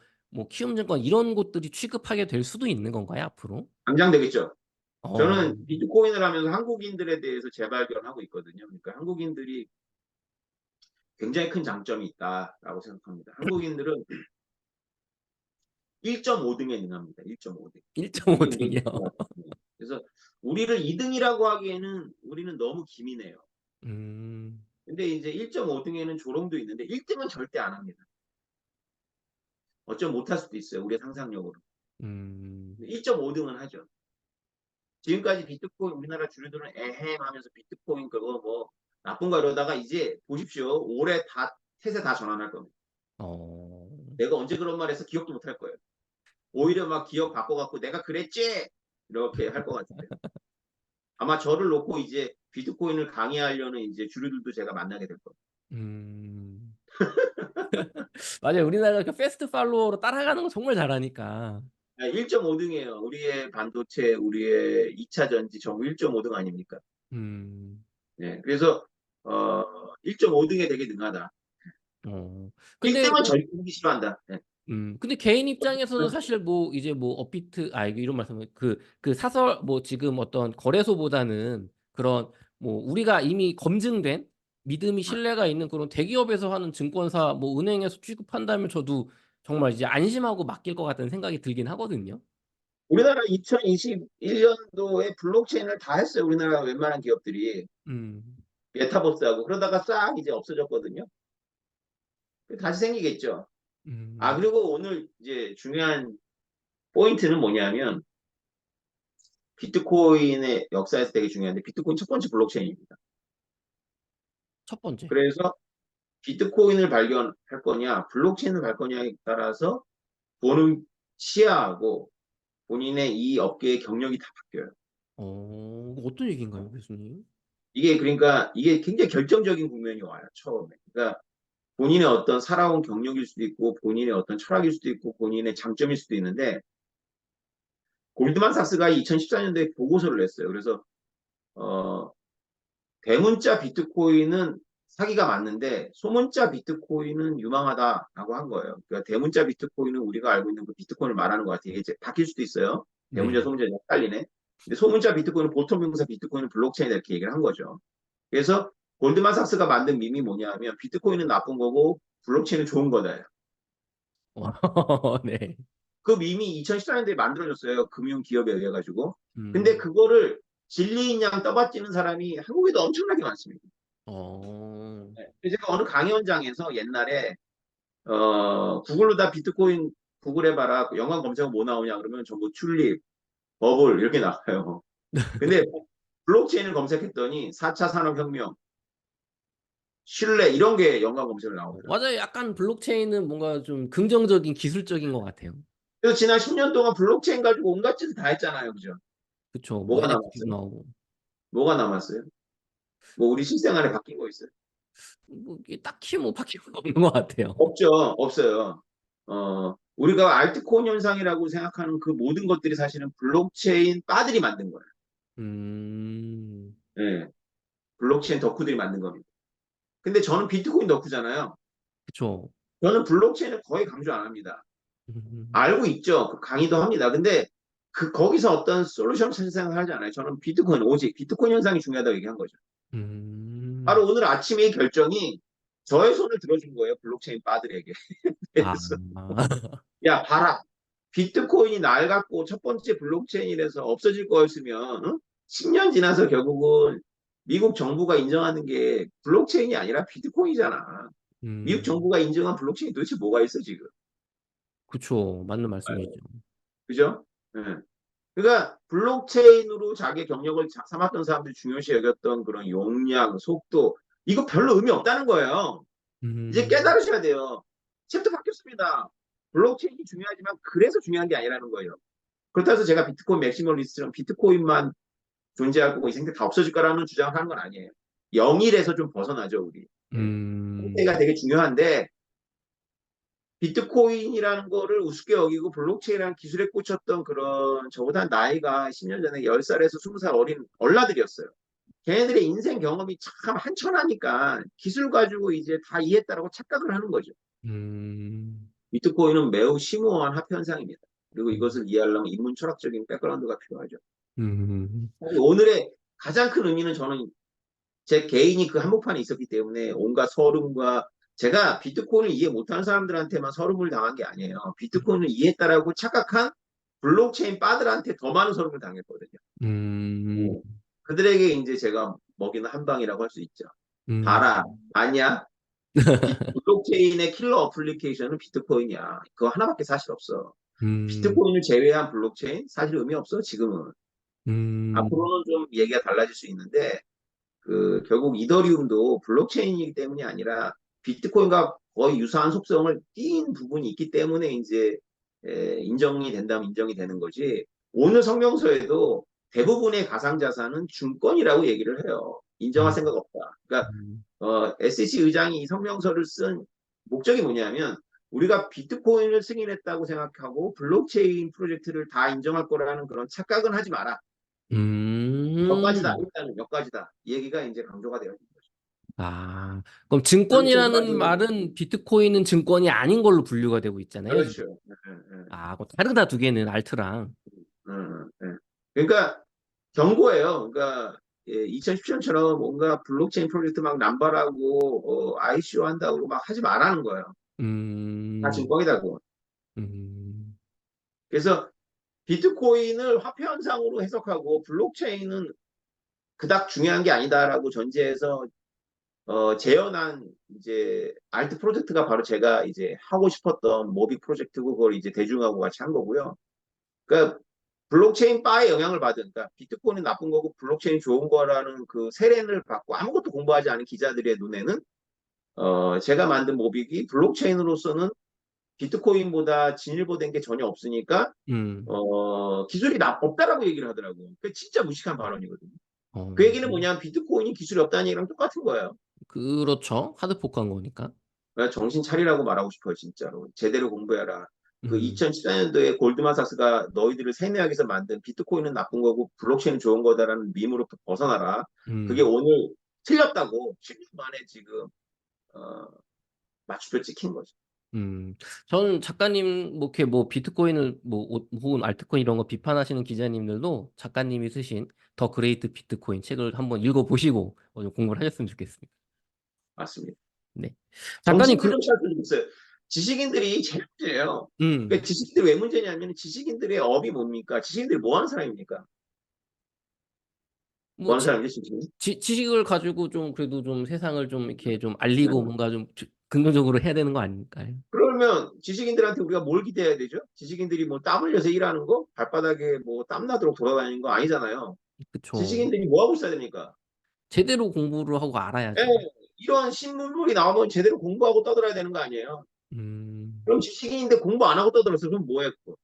키움증권 이런 곳들이 취급하게 될 수도 있는 건가요, 앞으로? 당장되겠죠. 어. 저는 비트코인을 하면서 한국인들에 대해서 재발견하고 있거든요. 그러니까 한국인들이 굉장히 큰 장점이 있다라고 생각합니다. 한국인들은 1.5등에 능합니다. 1.5등. 이게 우리의 1.5등이요. 특징이에요. 그래서 우리를 2등이라고 하기에는 우리는 너무 기민해요. 음. 근데 이제 1.5등에는 조롱도 있는데 1등은 절대 안 합니다. 어쩜 못할 수도 있어요. 우리의 상상력으로. 음. 1.5등은 하죠. 지금까지 비트코인 우리나라 주류들은 에헴 하면서 비트코인 그거 뭐 나쁜 거 이러다가 이제 보십시오. 올해 다 태세 다 전환할 겁니다. 어. 내가 언제 그런 말 해서 기억도 못 할 거예요. 오히려 막 기억 바꿔갖고 내가 그랬지? 이렇게 할 것 같은데. 아마 저를 놓고 이제 비트코인을 강의하려는 이제 주류들도 제가 만나게 될 겁니다. 음. 맞아요. 우리나라가 그 패스트 팔로워로 따라가는 거 정말 잘하니까. 1.5등이에요. 우리의 반도체, 우리의 2차 전지 전부 1.5등 아닙니까? 음. 네, 그래서 1.5등에 되게 능하다. 근데 1등은 절대 하기 싫어한다. 네. 근데 개인 입장에서는 사실 뭐 이제 뭐 이거 이런 말씀을 그 사설 뭐 지금 어떤 거래소보다는 그런 뭐 우리가 이미 검증된 믿음이 신뢰가 있는 그런 대기업에서 하는 증권사 뭐 은행에서 취급한다면 저도 정말 이제 안심하고 맡길 것 같다는 생각이 들긴 하거든요. 우리나라 2021년도에 블록체인을 다 했어요. 우리나라 웬만한 기업들이 음. 메타버스하고 그러다가 싹 이제 없어졌거든요. 다시 생기겠죠. 아, 음. 그리고 오늘 이제 중요한 포인트는 뭐냐면 비트코인의 역사에서 되게 중요한데 비트코인 첫 번째 블록체인입니다. 첫 번째. 그래서 비트코인을 발견할 거냐, 블록체인을 갈 거냐에 따라서 보는 시야하고 본인의 이 업계의 경력이 다 바뀌어요. 어떤 얘기인가요, 교수님? 이게 그러니까 이게 굉장히 결정적인 국면이 와요, 처음에. 그러니까 본인의 어떤 살아온 경력일 수도 있고 본인의 어떤 철학일 수도 있고 본인의 장점일 수도 있는데 골드만삭스가 2014년도에 보고서를 냈어요. 그래서 어, 대문자 비트코인은 사기가 맞는데 소문자 비트코인은 유망하다라고 한 거예요. 그러니까 대문자 비트코인은 우리가 알고 있는 그 비트코인을 말하는 것 같아요. 이게 이제 바뀔 수도 있어요. 대문자, 네. 소문자 헷갈리네. 근데 소문자 비트코인은 보통 명사 비트코인은 블록체인이다 이렇게 얘기를 한 거죠. 그래서 골드만삭스가 만든 밈이 뭐냐 하면 비트코인은 나쁜 거고 블록체인은 좋은 거다. 네. 그 밈이 2014년도에 만들어졌어요. 금융기업에 의해 가지고. 근데 음. 그거를 진리인 양 떠받치는 사람이 한국에도 엄청나게 많습니다. 어. 네. 제가 어느 강연장에서 옛날에 구글로 다 비트코인 구글 해봐라. 영화 검색어 뭐 나오냐 그러면 전부 튤립, 버블 이렇게 나와요. 근데 블록체인을 검색했더니 4차 산업혁명, 신뢰 이런 게 연관 검색으로 나오더라고요. 맞아요. 약간 블록체인은 뭔가 좀 긍정적인 기술적인 것 같아요. 그래서 지난 10년 동안 블록체인 가지고 온갖 짓을 다 했잖아요. 그죠? 그쵸. 뭐 뭐가 NFT도 남았어요? 나오고. 뭐가 남았어요? 뭐 우리 실생활에 바뀐 거 있어요? 뭐 이게 딱히 뭐 바뀔 건 없는 것 같아요. 없죠. 없어요. 우리가 알트코인 현상이라고 생각하는 그 모든 것들이 사실은 블록체인 바들이 만든 거예요. 음. 예. 블록체인 덕후들이 만든 겁니다. 근데 저는 비트코인 덕후잖아요. 그쵸. 저는 블록체인을 거의 강조 안 합니다. 음. 알고 있죠. 그 강의도 합니다. 근데 거기서 어떤 솔루션 찾을 생각을 하지 않아요. 저는 비트코인, 오직 비트코인 현상이 중요하다고 얘기한 거죠. 음. 바로 오늘 아침에 이 결정이 저의 손을 들어준 거예요. 블록체인 바들에게. 아. 그래서 야, 봐라. 비트코인이 낡았고 첫 번째 블록체인이라서 없어질 거였으면 10년 지나서 결국은 미국 정부가 인정하는 게 블록체인이 아니라 비트코인이잖아. 미국 음. 정부가 인정한 블록체인이 도대체 뭐가 있어 지금? 그쵸. 맞는 말씀이시죠. 그죠? 예. 그러니까 블록체인으로 자기 경력을 삼았던 사람들이 중요시 여겼던 그런 용량, 속도 이거 별로 의미 없다는 거예요. 이제 음. 깨달으셔야 돼요. 챕터 바뀌었습니다. 블록체인이 중요하지만 그래서 중요한 게 아니라는 거예요. 그렇다고 해서 제가 비트코인 맥시멀리스트처럼 비트코인만 존재할 거고 이 생태 다 없어질 거라는 주장을 하는 건 아니에요. 영일에서 좀 벗어나죠, 우리. 예. 음. 형태가 되게 중요한데 비트코인이라는 거를 우습게 여기고 블록체인이라는 기술에 꽂혔던 그런 저보다 나이가 10년 전에 10살에서 20살 어린 얼라들이었어요. 걔네들의 인생 경험이 참 한천하니까 기술 가지고 이제 다 이해했다라고 착각을 하는 거죠. 음. 비트코인은 매우 심오한 합현상입니다. 그리고 음. 이것을 이해하려면 인문 철학적인 백그라운드가 필요하죠. 음. 오늘의 가장 큰 의미는 저는 제 개인이 그 한복판에 있었기 때문에 온갖 서름과 제가 비트코인을 이해 못하는 사람들한테만 서름을 당한 게 아니에요. 비트코인을 이해했다라고 착각한 블록체인 빠들한테 더 많은 서름을 당했거든요. 음. 그들에게 이제 제가 먹이는 한 방이라고 할 수 있죠. 음. 봐라, 아니야. 블록체인의 킬러 어플리케이션은 비트코인이야. 그거 하나밖에 사실 없어. 음. 비트코인을 제외한 블록체인 사실 의미 없어 지금은. 음. 앞으로는 좀 얘기가 달라질 수 있는데 결국 이더리움도 블록체인이기 때문이 아니라 비트코인과 거의 유사한 속성을 띈 부분이 있기 때문에 이제 인정이 된다면 인정이 되는 거지. 오늘 성명서에도 대부분의 가상자산은 증권이라고 얘기를 해요. 인정할 음. 생각 없다. 그러니까 음. SEC 의장이 이 성명서를 쓴 목적이 뭐냐면 우리가 비트코인을 승인했다고 생각하고 블록체인 프로젝트를 다 인정할 거라는 그런 착각은 하지 마라. 몇 가지다. 음. 일단은 몇 가지다. 이 얘기가 이제 강조가 되어 있는 거죠. 아, 그럼 블록체인까지 증권이라는 말은 비트코인은 증권이 아닌 걸로 분류가 되고 있잖아요, 지금. 그렇죠. 예, 예, 아, 그 다르다 두 개는 알트랑. 예. 그러니까 경고예요. 그러니까 2017년처럼 뭔가 블록체인 프로젝트 막 남발하고 ICO 한다고 막 하지 말라는 거예요. 다 음. 증권이다고. 음. 그래서 비트코인을 화폐 현상으로 해석하고 블록체인은 그닥 중요한 게 아니다라고 전제해서 재현한 이제 알트 프로젝트가 바로 제가 이제 하고 싶었던 모빅 프로젝트고 그걸 이제 대중하고 같이 한 거고요. 그러니까 블록체인 바에 영향을 받은, 그러니까 비트코인이 나쁜 거고 블록체인이 좋은 거라는 그 세례를 받고 아무것도 공부하지 않은 기자들의 눈에는 제가 만든 모빅이 블록체인으로서는 비트코인보다 진일보된 게 전혀 없으니까 음. 기술이 없다라고 얘기를 하더라고요. 그 진짜 무식한 발언이거든요. 그 어. 얘기는 뭐냐면 비트코인이 기술이 없다는 얘기랑 똑같은 거예요. 그렇죠. 하드포크한 거니까. 정신 차리라고 말하고 싶어요, 진짜로. 제대로 공부해라. 그 음. 2014년도에 골드만삭스가 너희들을 세뇌하기 위해서 만든 비트코인은 나쁜 거고 블록체인은 좋은 거다라는 밈으로부터 벗어나라. 그게 음. 오늘 틀렸다고 10년 만에 지금 어, 맞춤표 찍힌 거죠. 음, 저는 작가님, 뭐, 이렇게 뭐, 비트코인을, 뭐, 혹은 알트코인 이런 거 비판하시는 기자님들도 작가님이 쓰신 더 그레이트 비트코인 책을 한번 읽어보시고 좀 공부를 하셨으면 좋겠습니다. 맞습니다. 네. 작가님, 정치인들 좀 잘들어보세요. 지식인들이 제일 문제예요. 그러니까 음, 지식인들이 왜 문제냐면 지식인들의 업이 뭡니까? 지식인들이 뭐 하는 사람입니까? 뭐 뭐, 하는 사람이지, 지식인? 지식을 가지고 좀, 그래도 좀 세상을 좀 이렇게 좀 네. 알리고 뭔가 좀 긍정적으로 해야 되는 거 아닐까요? 그러면 지식인들한테 우리가 뭘 기대해야 되죠? 지식인들이 뭐 땀 흘려서 일하는 거? 발바닥에 뭐 땀 나도록 돌아다니는 거 아니잖아요. 그쵸. 지식인들이 뭐 하고 있어야 됩니까? 제대로 공부를 하고 예, 알아야죠. 이런 신문물이 나오면 제대로 공부하고 떠들어야 되는 거 아니에요? 음, 그럼 지식인인데 공부 안 하고 떠들었어. 그럼 뭐 했고?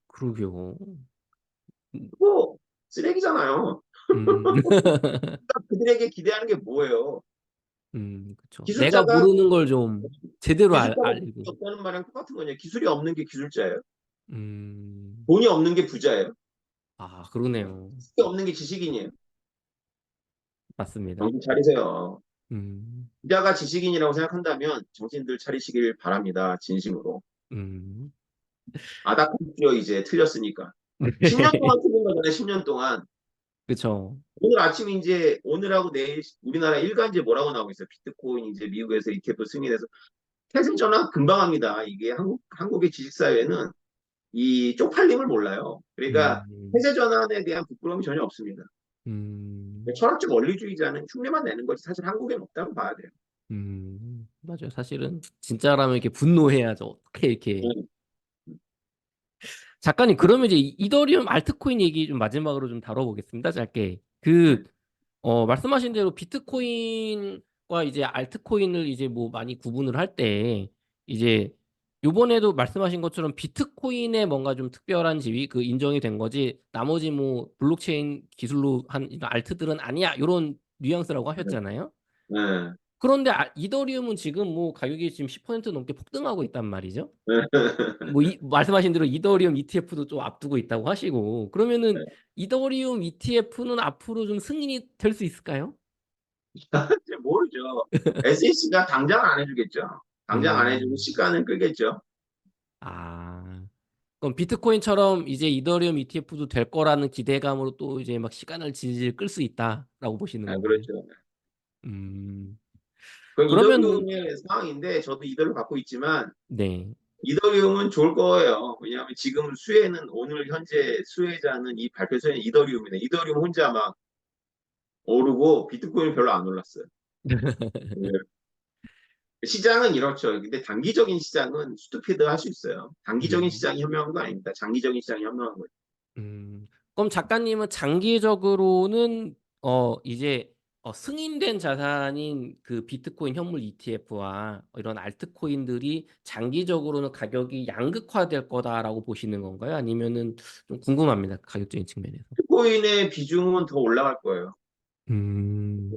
그러게요. 그거 쓰레기잖아요. 음, 그러니까 그들에게 기대하는 게 뭐예요? 그쵸. 내가 기술자가 모르는 걸 좀 제대로 기술자가 기술이 알리고. 없다는 말이랑 똑같은 거냐? 기술이 없는 게 기술자예요? 음, 돈이 없는 게 부자예요? 아, 그러네요. 지식이 없는 게 지식인이에요? 맞습니다. 정신 차리세요. 음, 부자가 지식인이라고 생각한다면 정신들 차리시길 바랍니다. 진심으로. 음. 아다컴프리어 이제 틀렸으니까. 10년 동안 틀린 거잖아요. 10년 동안. 그쵸. 오늘 아침 이제 오늘하고 내일 우리나라 일간지에 뭐라고 나오고 있어요. 비트코인 이제 미국에서 ETF 승인해서 태세전환 금방 합니다. 이게 한국의 지식사회는 이 쪽팔림을 몰라요. 그러니까 음, 태세전환에 대한 부끄러움이 전혀 없습니다. 음, 철학적 원리주의자는 흉내만 내는 거지 사실 한국엔 없다고 봐야 돼요. 맞아요. 사실은 진짜라면 이렇게 분노해야죠. 어떻게 이렇게. 음, 작가님, 그러면 이제 이더리움 알트코인 얘기 좀 마지막으로 좀 다뤄보겠습니다. 짧게. 네. 말씀하신 대로 비트코인과 이제 알트코인을 이제 뭐 많이 구분을 할 때, 이제 요번에도 말씀하신 것처럼 비트코인에 뭔가 좀 특별한 지위, 그 인정이 된 거지, 나머지 뭐 블록체인 기술로 한 이런 알트들은 아니야. 요런 뉘앙스라고 네. 하셨잖아요. 네. 그런데 이더리움은 지금 뭐 가격이 지금 10% 넘게 폭등하고 있단 말이죠. 네. 뭐 말씀하신 대로 이더리움 ETF도 좀 앞두고 있다고 하시고 그러면은 이더리움 ETF는 앞으로 좀 승인이 될 수 있을까요? 이제 모르죠. SEC가 당장 안 해주겠죠. 당장 안 해주고 음, 시간을 끌겠죠. 아, 그럼 비트코인처럼 이제 이더리움 ETF도 될 거라는 기대감으로 또 이제 막 시간을 질질 끌 수 있다라고 보시는 아, 건가요? 그렇죠. 음, 그 그러면은 이더리움의 상황인데 저도 이더를 갖고 있지만 네, 이더리움은 좋을 거예요. 왜냐하면 지금 수혜는 오늘 현재 수혜자는 이 발표 수혜는 이더리움이네. 이더리움 혼자 막 오르고 비트코인 별로 안 올랐어요. 네. 시장은 이렇죠. 근데 단기적인 시장은 스투피드 할 수 있어요. 단기적인 음, 시장이 현명한 거 아닙니다. 장기적인 시장이 현명한 거예요. 그럼 작가님은 장기적으로는 이제 승인된 자산인 그 비트코인 현물 ETF와 이런 알트코인들이 장기적으로는 가격이 양극화될 거다라고 보시는 건가요? 아니면은 좀 궁금합니다. 가격적인 측면에서. 비트코인의 비중은 더 올라갈 거예요. 음,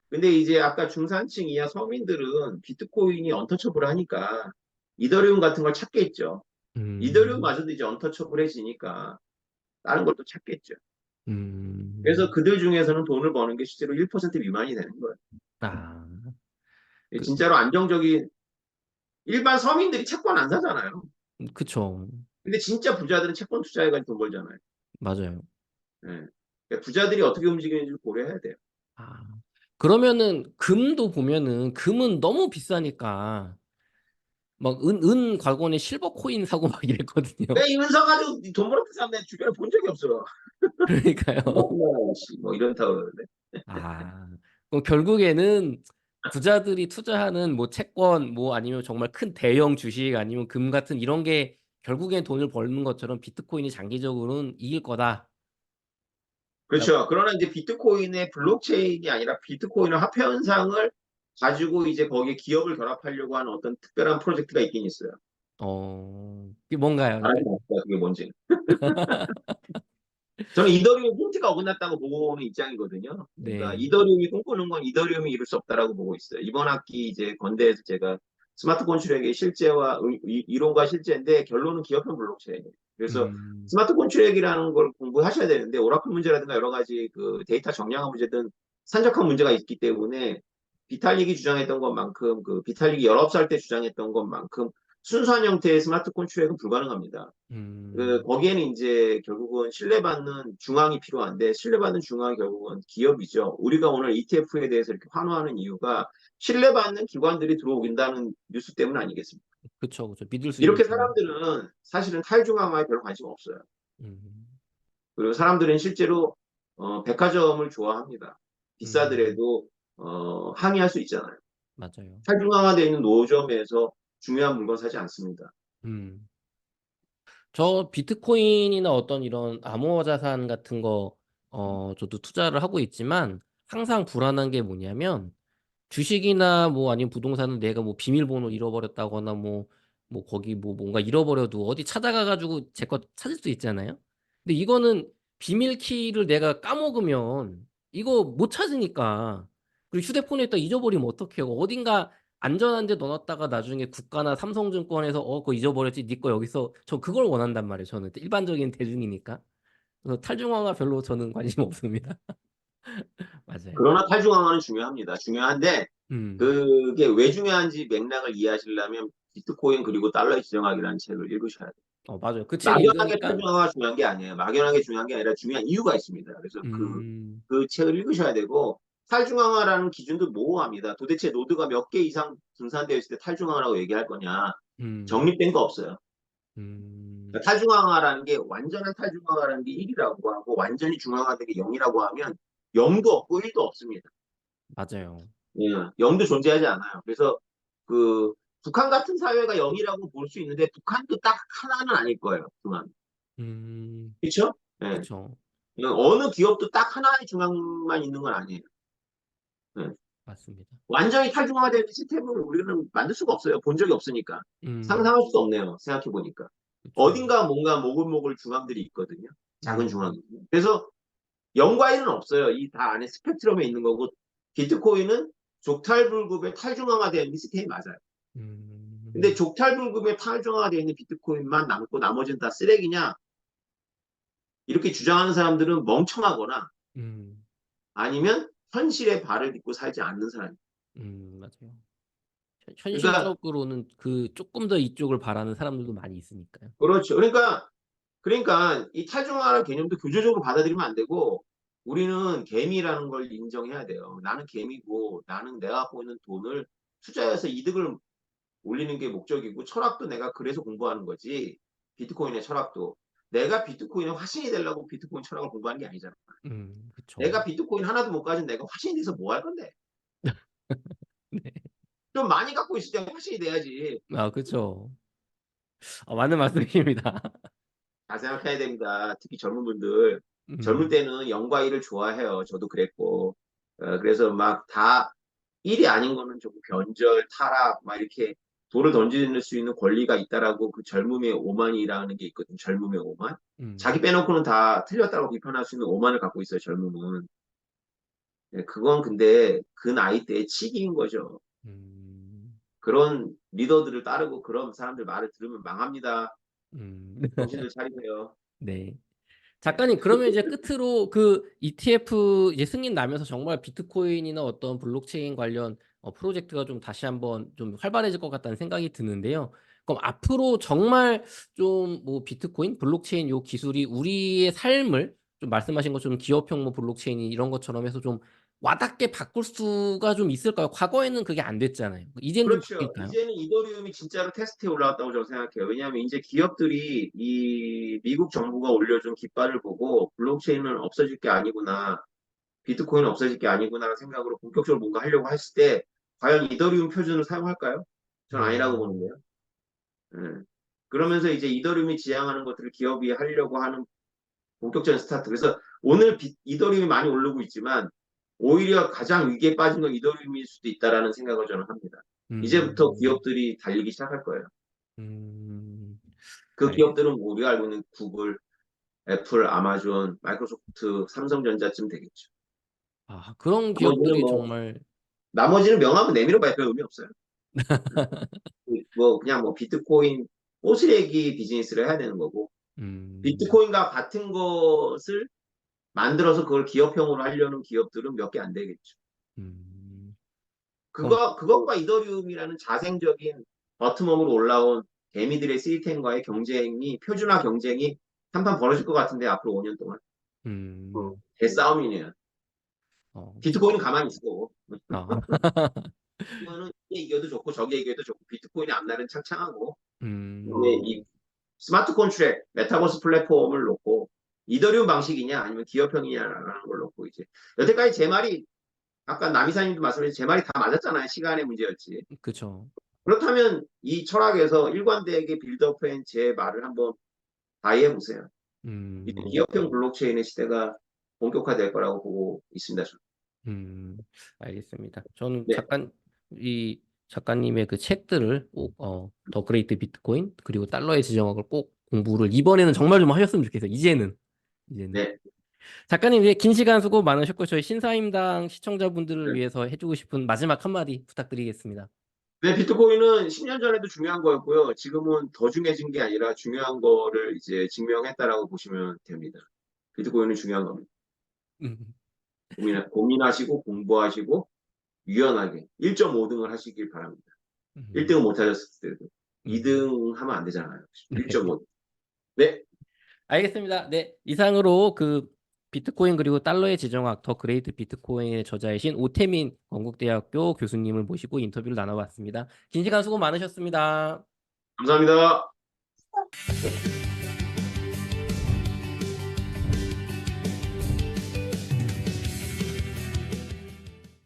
근데 이제 아까 중산층 이하 서민들은 비트코인이 언터처블하니까 이더리움 같은 걸 찾겠죠. 음, 이더리움마저도 이제 언터처블해지니까 다른 것도 찾겠죠. 그래서 음, 그들 중에서는 돈을 버는 게 실제로 1% 미만이 되는 거예요. 아, 그, 진짜로 안정적인 일반 서민들이 채권 안 사잖아요. 그쵸. 근데 진짜 부자들은 채권 투자해가지고 돈 벌잖아요. 맞아요. 예. 그러니까 부자들이 어떻게 움직이는지 고려해야 돼요. 아, 그러면은 금도 보면은 금은 너무 비싸니까 막 은 과거에 실버 코인 사고 막 이랬거든요. 내가 이 은사 가지고 돈 벌었던 사람 내 주변에 본 적이 없어요. 그러니까요. 뭐 이런다 그러는데. 아, 그럼 결국에는 부자들이 투자하는 뭐 채권 뭐 아니면 정말 큰 대형 주식 아니면 금 같은 이런 게 결국엔 돈을 버는 것처럼 비트코인이 장기적으로는 이길 거다라고. 그렇죠. 그러나 이제 비트코인의 블록체인이 아니라 비트코인의 화폐 현상을 가지고 이제 거기에 기업을 결합하려고 하는 어떤 특별한 프로젝트가 있긴 있어요. 그게 뭔가요? 말하지 그러니까 맙시다. 그게 뭔지. 저는 이더리움 힌트가 어긋났다고 보고 오는 입장이거든요. 그러니까 네. 이더리움이 꿈꾸는 건 이더리움이 이룰 수 없다라고 보고 있어요. 이번 학기 이제 건대에서 제가 스마트 컨트랙의 실제와 이론과 실제인데 결론은 기업형 블록체인이에요. 그래서 음, 스마트 컨트랙이라는 걸 공부하셔야 되는데 오라클 문제라든가 여러 가지 그 데이터 정량화 문제든 산적한 문제가 있기 때문에 비탈릭이 주장했던 것만큼 그 비탈릭이 19살 때 주장했던 것만큼 순수한 형태의 스마트 콘트랙은 불가능합니다. 음, 거기에는 이제 결국은 신뢰받는 중앙이 필요한데 신뢰받는 중앙이 결국은 기업이죠. 우리가 오늘 ETF에 대해서 이렇게 환호하는 이유가 신뢰받는 기관들이 들어오긴다는 뉴스 때문 아니겠습니까? 그쵸, 그쵸. 믿을 수 있는 이렇게 중간. 사람들은 사실은 탈중앙화에 별 관심 없어요. 음, 그리고 사람들은 실제로 백화점을 좋아합니다. 음, 비싸더라도 항의할 수 있잖아요. 맞아요. 탈중앙화되어 있는 노점에서 중요한 물건 사지 않습니다. 음. 저 비트코인이나 어떤 이런 암호화 자산 같은 거, 저도 투자를 하고 있지만 항상 불안한 게 뭐냐면 주식이나 뭐 아니면 부동산은 내가 뭐 비밀번호 잃어버렸다거나 뭐 거기 뭐 뭔가 잃어버려도 어디 찾아가가지고 제 거 찾을 수 있잖아요. 근데 이거는 비밀 키를 내가 까먹으면 이거 못 찾으니까 그리고 휴대폰에 있다 잊어버리면 어떡해요. 어딘가 안전한 데 넣어놨다가 나중에 국가나 삼성증권에서 그거 잊어버렸지 네 거 여기서 저 그걸 원한단 말이에요. 저는 일반적인 대중이니까. 그래서 탈중앙화 별로 저는 관심 없습니다. 맞아요. 그러나 탈중앙화는 중요합니다. 중요한데 음. 그게 왜 중요한지 맥락을 이해하시려면 비트코인 그리고 달러의 지정학이라는 책을 읽으셔야 돼요. 맞아요. 그 책 막연하게 읽으니까 탈중앙화가 중요한 게 아니에요. 막연하게 중요한 게 아니라 중요한 이유가 있습니다. 그래서 음, 그 책을 읽으셔야 되고 탈중앙화라는 기준도 모호합니다. 도대체 노드가 몇 개 이상 분산되어 있을 때 탈중앙화라고 얘기할 거냐. 음, 정립된 거 없어요. 음, 그러니까 탈중앙화라는 게 완전한 탈중앙화라는 게 1이라고 하고 완전히 중앙화된 게 0이라고 하면 0도 없고 1도 없습니다. 맞아요. 예, 0도 존재하지 않아요. 그래서 그 북한 같은 사회가 0이라고 볼 수 있는데 북한도 딱 하나는 아닐 거예요. 중앙. 음, 그렇죠? 예. 그쵸. 어느 기업도 딱 하나의 중앙만 있는 건 아니에요. 예. 맞습니다. 완전히 탈중앙화된 시스템을 우리는 만들 수가 없어요. 본 적이 없으니까. 음, 상상할 수도 없네요. 생각해 보니까. 그쵸. 어딘가 뭔가 모글모글 중앙들이 있거든요. 작은 음, 중앙이. 그래서 0과 1은 없어요. 이 다 안에 스펙트럼에 있는 거고 비트코인은 족탈불급의 탈중앙화된 시스템이 맞아요. 근데 음, 족탈불급의 탈중앙화되어 있는 비트코인만 남고 나머지는 다 쓰레기냐? 이렇게 주장하는 사람들은 멍청하거나 음, 아니면 현실에 발을 딛고 살지 않는 사람이에요. 맞아요. 그러니까 현실적으로는 그 조금 더 이쪽을 바라는 사람들도 많이 있으니까요. 그렇죠. 그러니까 이 탈중앙화라는 개념도 교조적으로 받아들이면 안 되고 우리는 개미라는 걸 인정해야 돼요. 나는 개미고 나는 내가 갖고 있는 돈을 투자해서 이득을 올리는 게 목적이고 철학도 내가 그래서 공부하는 거지. 비트코인의 철학도. 내가 비트코인의 화신이 되려고 비트코인 철학을 공부하는 게 아니잖아. 그쵸. 내가 비트코인 하나도 못 가진 내가 화신이 돼서 뭐 할 건데? 네. 좀 많이 갖고 있을 때 화신이 돼야지. 그쵸. 맞는 말씀이십니다. 잘 생각해야 됩니다. 특히 젊은 분들. 젊을 음, 때는 0과 1을 좋아해요. 저도 그랬고. 그래서 막 다 1이 아닌 거는 조금 변절, 타락, 막 이렇게 돌을 던질 수 있는 권리가 있다라고 그 젊음의 오만이라는 게 있거든요. 젊음의 오만. 자기 음, 빼놓고는 다 틀렸다고 비판할 수 있는 오만을 갖고 있어요. 젊음은. 그건 근데 그 나이 때의 치기인 거죠. 음, 그런 리더들을 따르고 그런 사람들 말을 들으면 망합니다. 음. 정신을 차리세요. 네. 작가님, 그러면 이제 끝으로 그 ETF 이제 승인 나면서 정말 비트코인이나 어떤 블록체인 관련 프로젝트가 좀 다시 한번 좀 활발해질 것 같다는 생각이 드는데요. 그럼 앞으로 정말 좀 뭐 비트코인, 블록체인 요 기술이 우리의 삶을 좀 말씀하신 것처럼 기업형 뭐 블록체인이 이런 것처럼 해서 좀 와닿게 바꿀 수가 좀 있을까요? 과거에는 그게 안 됐잖아요. 이제는 좀 그렇죠. 바뀔까요? 이제는 이더리움이 진짜로 테스트에 올라왔다고 저는 생각해요. 왜냐하면 이제 기업들이 이 미국 정부가 올려준 깃발을 보고 블록체인은 없어질 게 아니구나, 비트코인은 없어질 게 아니구나라는 생각으로 본격적으로 뭔가 하려고 했을 때 과연 이더리움 표준을 사용할까요? 저는 아니라고 음, 보는데요. 예. 그러면서 이제 이더리움이 지향하는 것들을 기업이 하려고 하는 본격적인 스타트. 그래서 오늘 이더리움이 많이 오르고 있지만 오히려 가장 위기에 빠진 건 이더리움일 수도 있다라는 생각을 저는 합니다. 이제부터 음, 기업들이 달리기 시작할 거예요. 음, 그 알겠습니다. 기업들은 뭐 우리가 알고 있는 구글, 애플, 아마존, 마이크로소프트, 삼성전자쯤 되겠죠. 그런 나머지는 기업들이 뭐 정말 나머지는 명함은 내밀어 봐야 별 의미 없어요. 뭐 그냥 뭐 비트코인 꼬스레기 비즈니스를 해야 되는 거고 음, 비트코인과 같은 것을 만들어서 그걸 기업형으로 하려는 기업들은 몇 개 안 되겠죠. 음, 그럼, 그것과 이더리움이라는 자생적인 버텀업으로 올라온 개미들의 시스템과의 경쟁이, 표준화 경쟁이 한판 벌어질 것 같은데, 앞으로 5년 동안. 음, 대싸움이네요. 어, 비트코인은 가만히 있고, 아, 이거는 이게 이겨도 좋고, 저게 이겨도 좋고, 비트코인의 앞날은 창창하고, 근데 음, 이 스마트 컨트랙, 메타버스 플랫폼을 놓고, 이더리움 방식이냐, 아니면 기업형이냐라는 걸 놓고, 이제, 여태까지 제 말이, 아까 남이사님도 말씀하신 제 말이 다 맞았잖아요. 시간의 문제였지. 그쵸. 그렇다면 이 철학에서 일관되게 빌드업한 제 말을 한번 다이해 보세요. 이제 음, 기업형 블록체인의 시대가 본격화될 거라고 보고 있습니다. 저는. 음, 알겠습니다. 저는 네, 이 작가님의 그 책들을 꼭, 더 그레이트 비트코인, 그리고 달러의 지정학을 꼭 공부를 이번에는 정말 좀 하셨으면 좋겠어요. 이제는. 네, 작가님, 이제 긴 시간 수고 많으셨고, 저희 신사임당 시청자분들을 네. 위해서 해주고 싶은 마지막 한마디 부탁드리겠습니다. 네, 비트코인은 10년 전에도 중요한 거였고요. 지금은 더 중요해진 게 아니라 중요한 거를 이제 증명했다라고 보시면 됩니다. 비트코인은 중요한 겁니다. 음, 고민하시고 공부하시고 유연하게 1.5등을 하시길 바랍니다. 음, 1등은 못 하셨을 때도 음. 2등 하면 안 되잖아요. 네. 1.5. 네, 알겠습니다. 네. 이상으로 그 비트코인 그리고 달러의 지정학 더 그레이트 비트코인의 저자이신 오태민 건국대학교 교수님을 모시고 인터뷰를 나눠봤습니다. 긴 시간 수고 많으셨습니다. 감사합니다.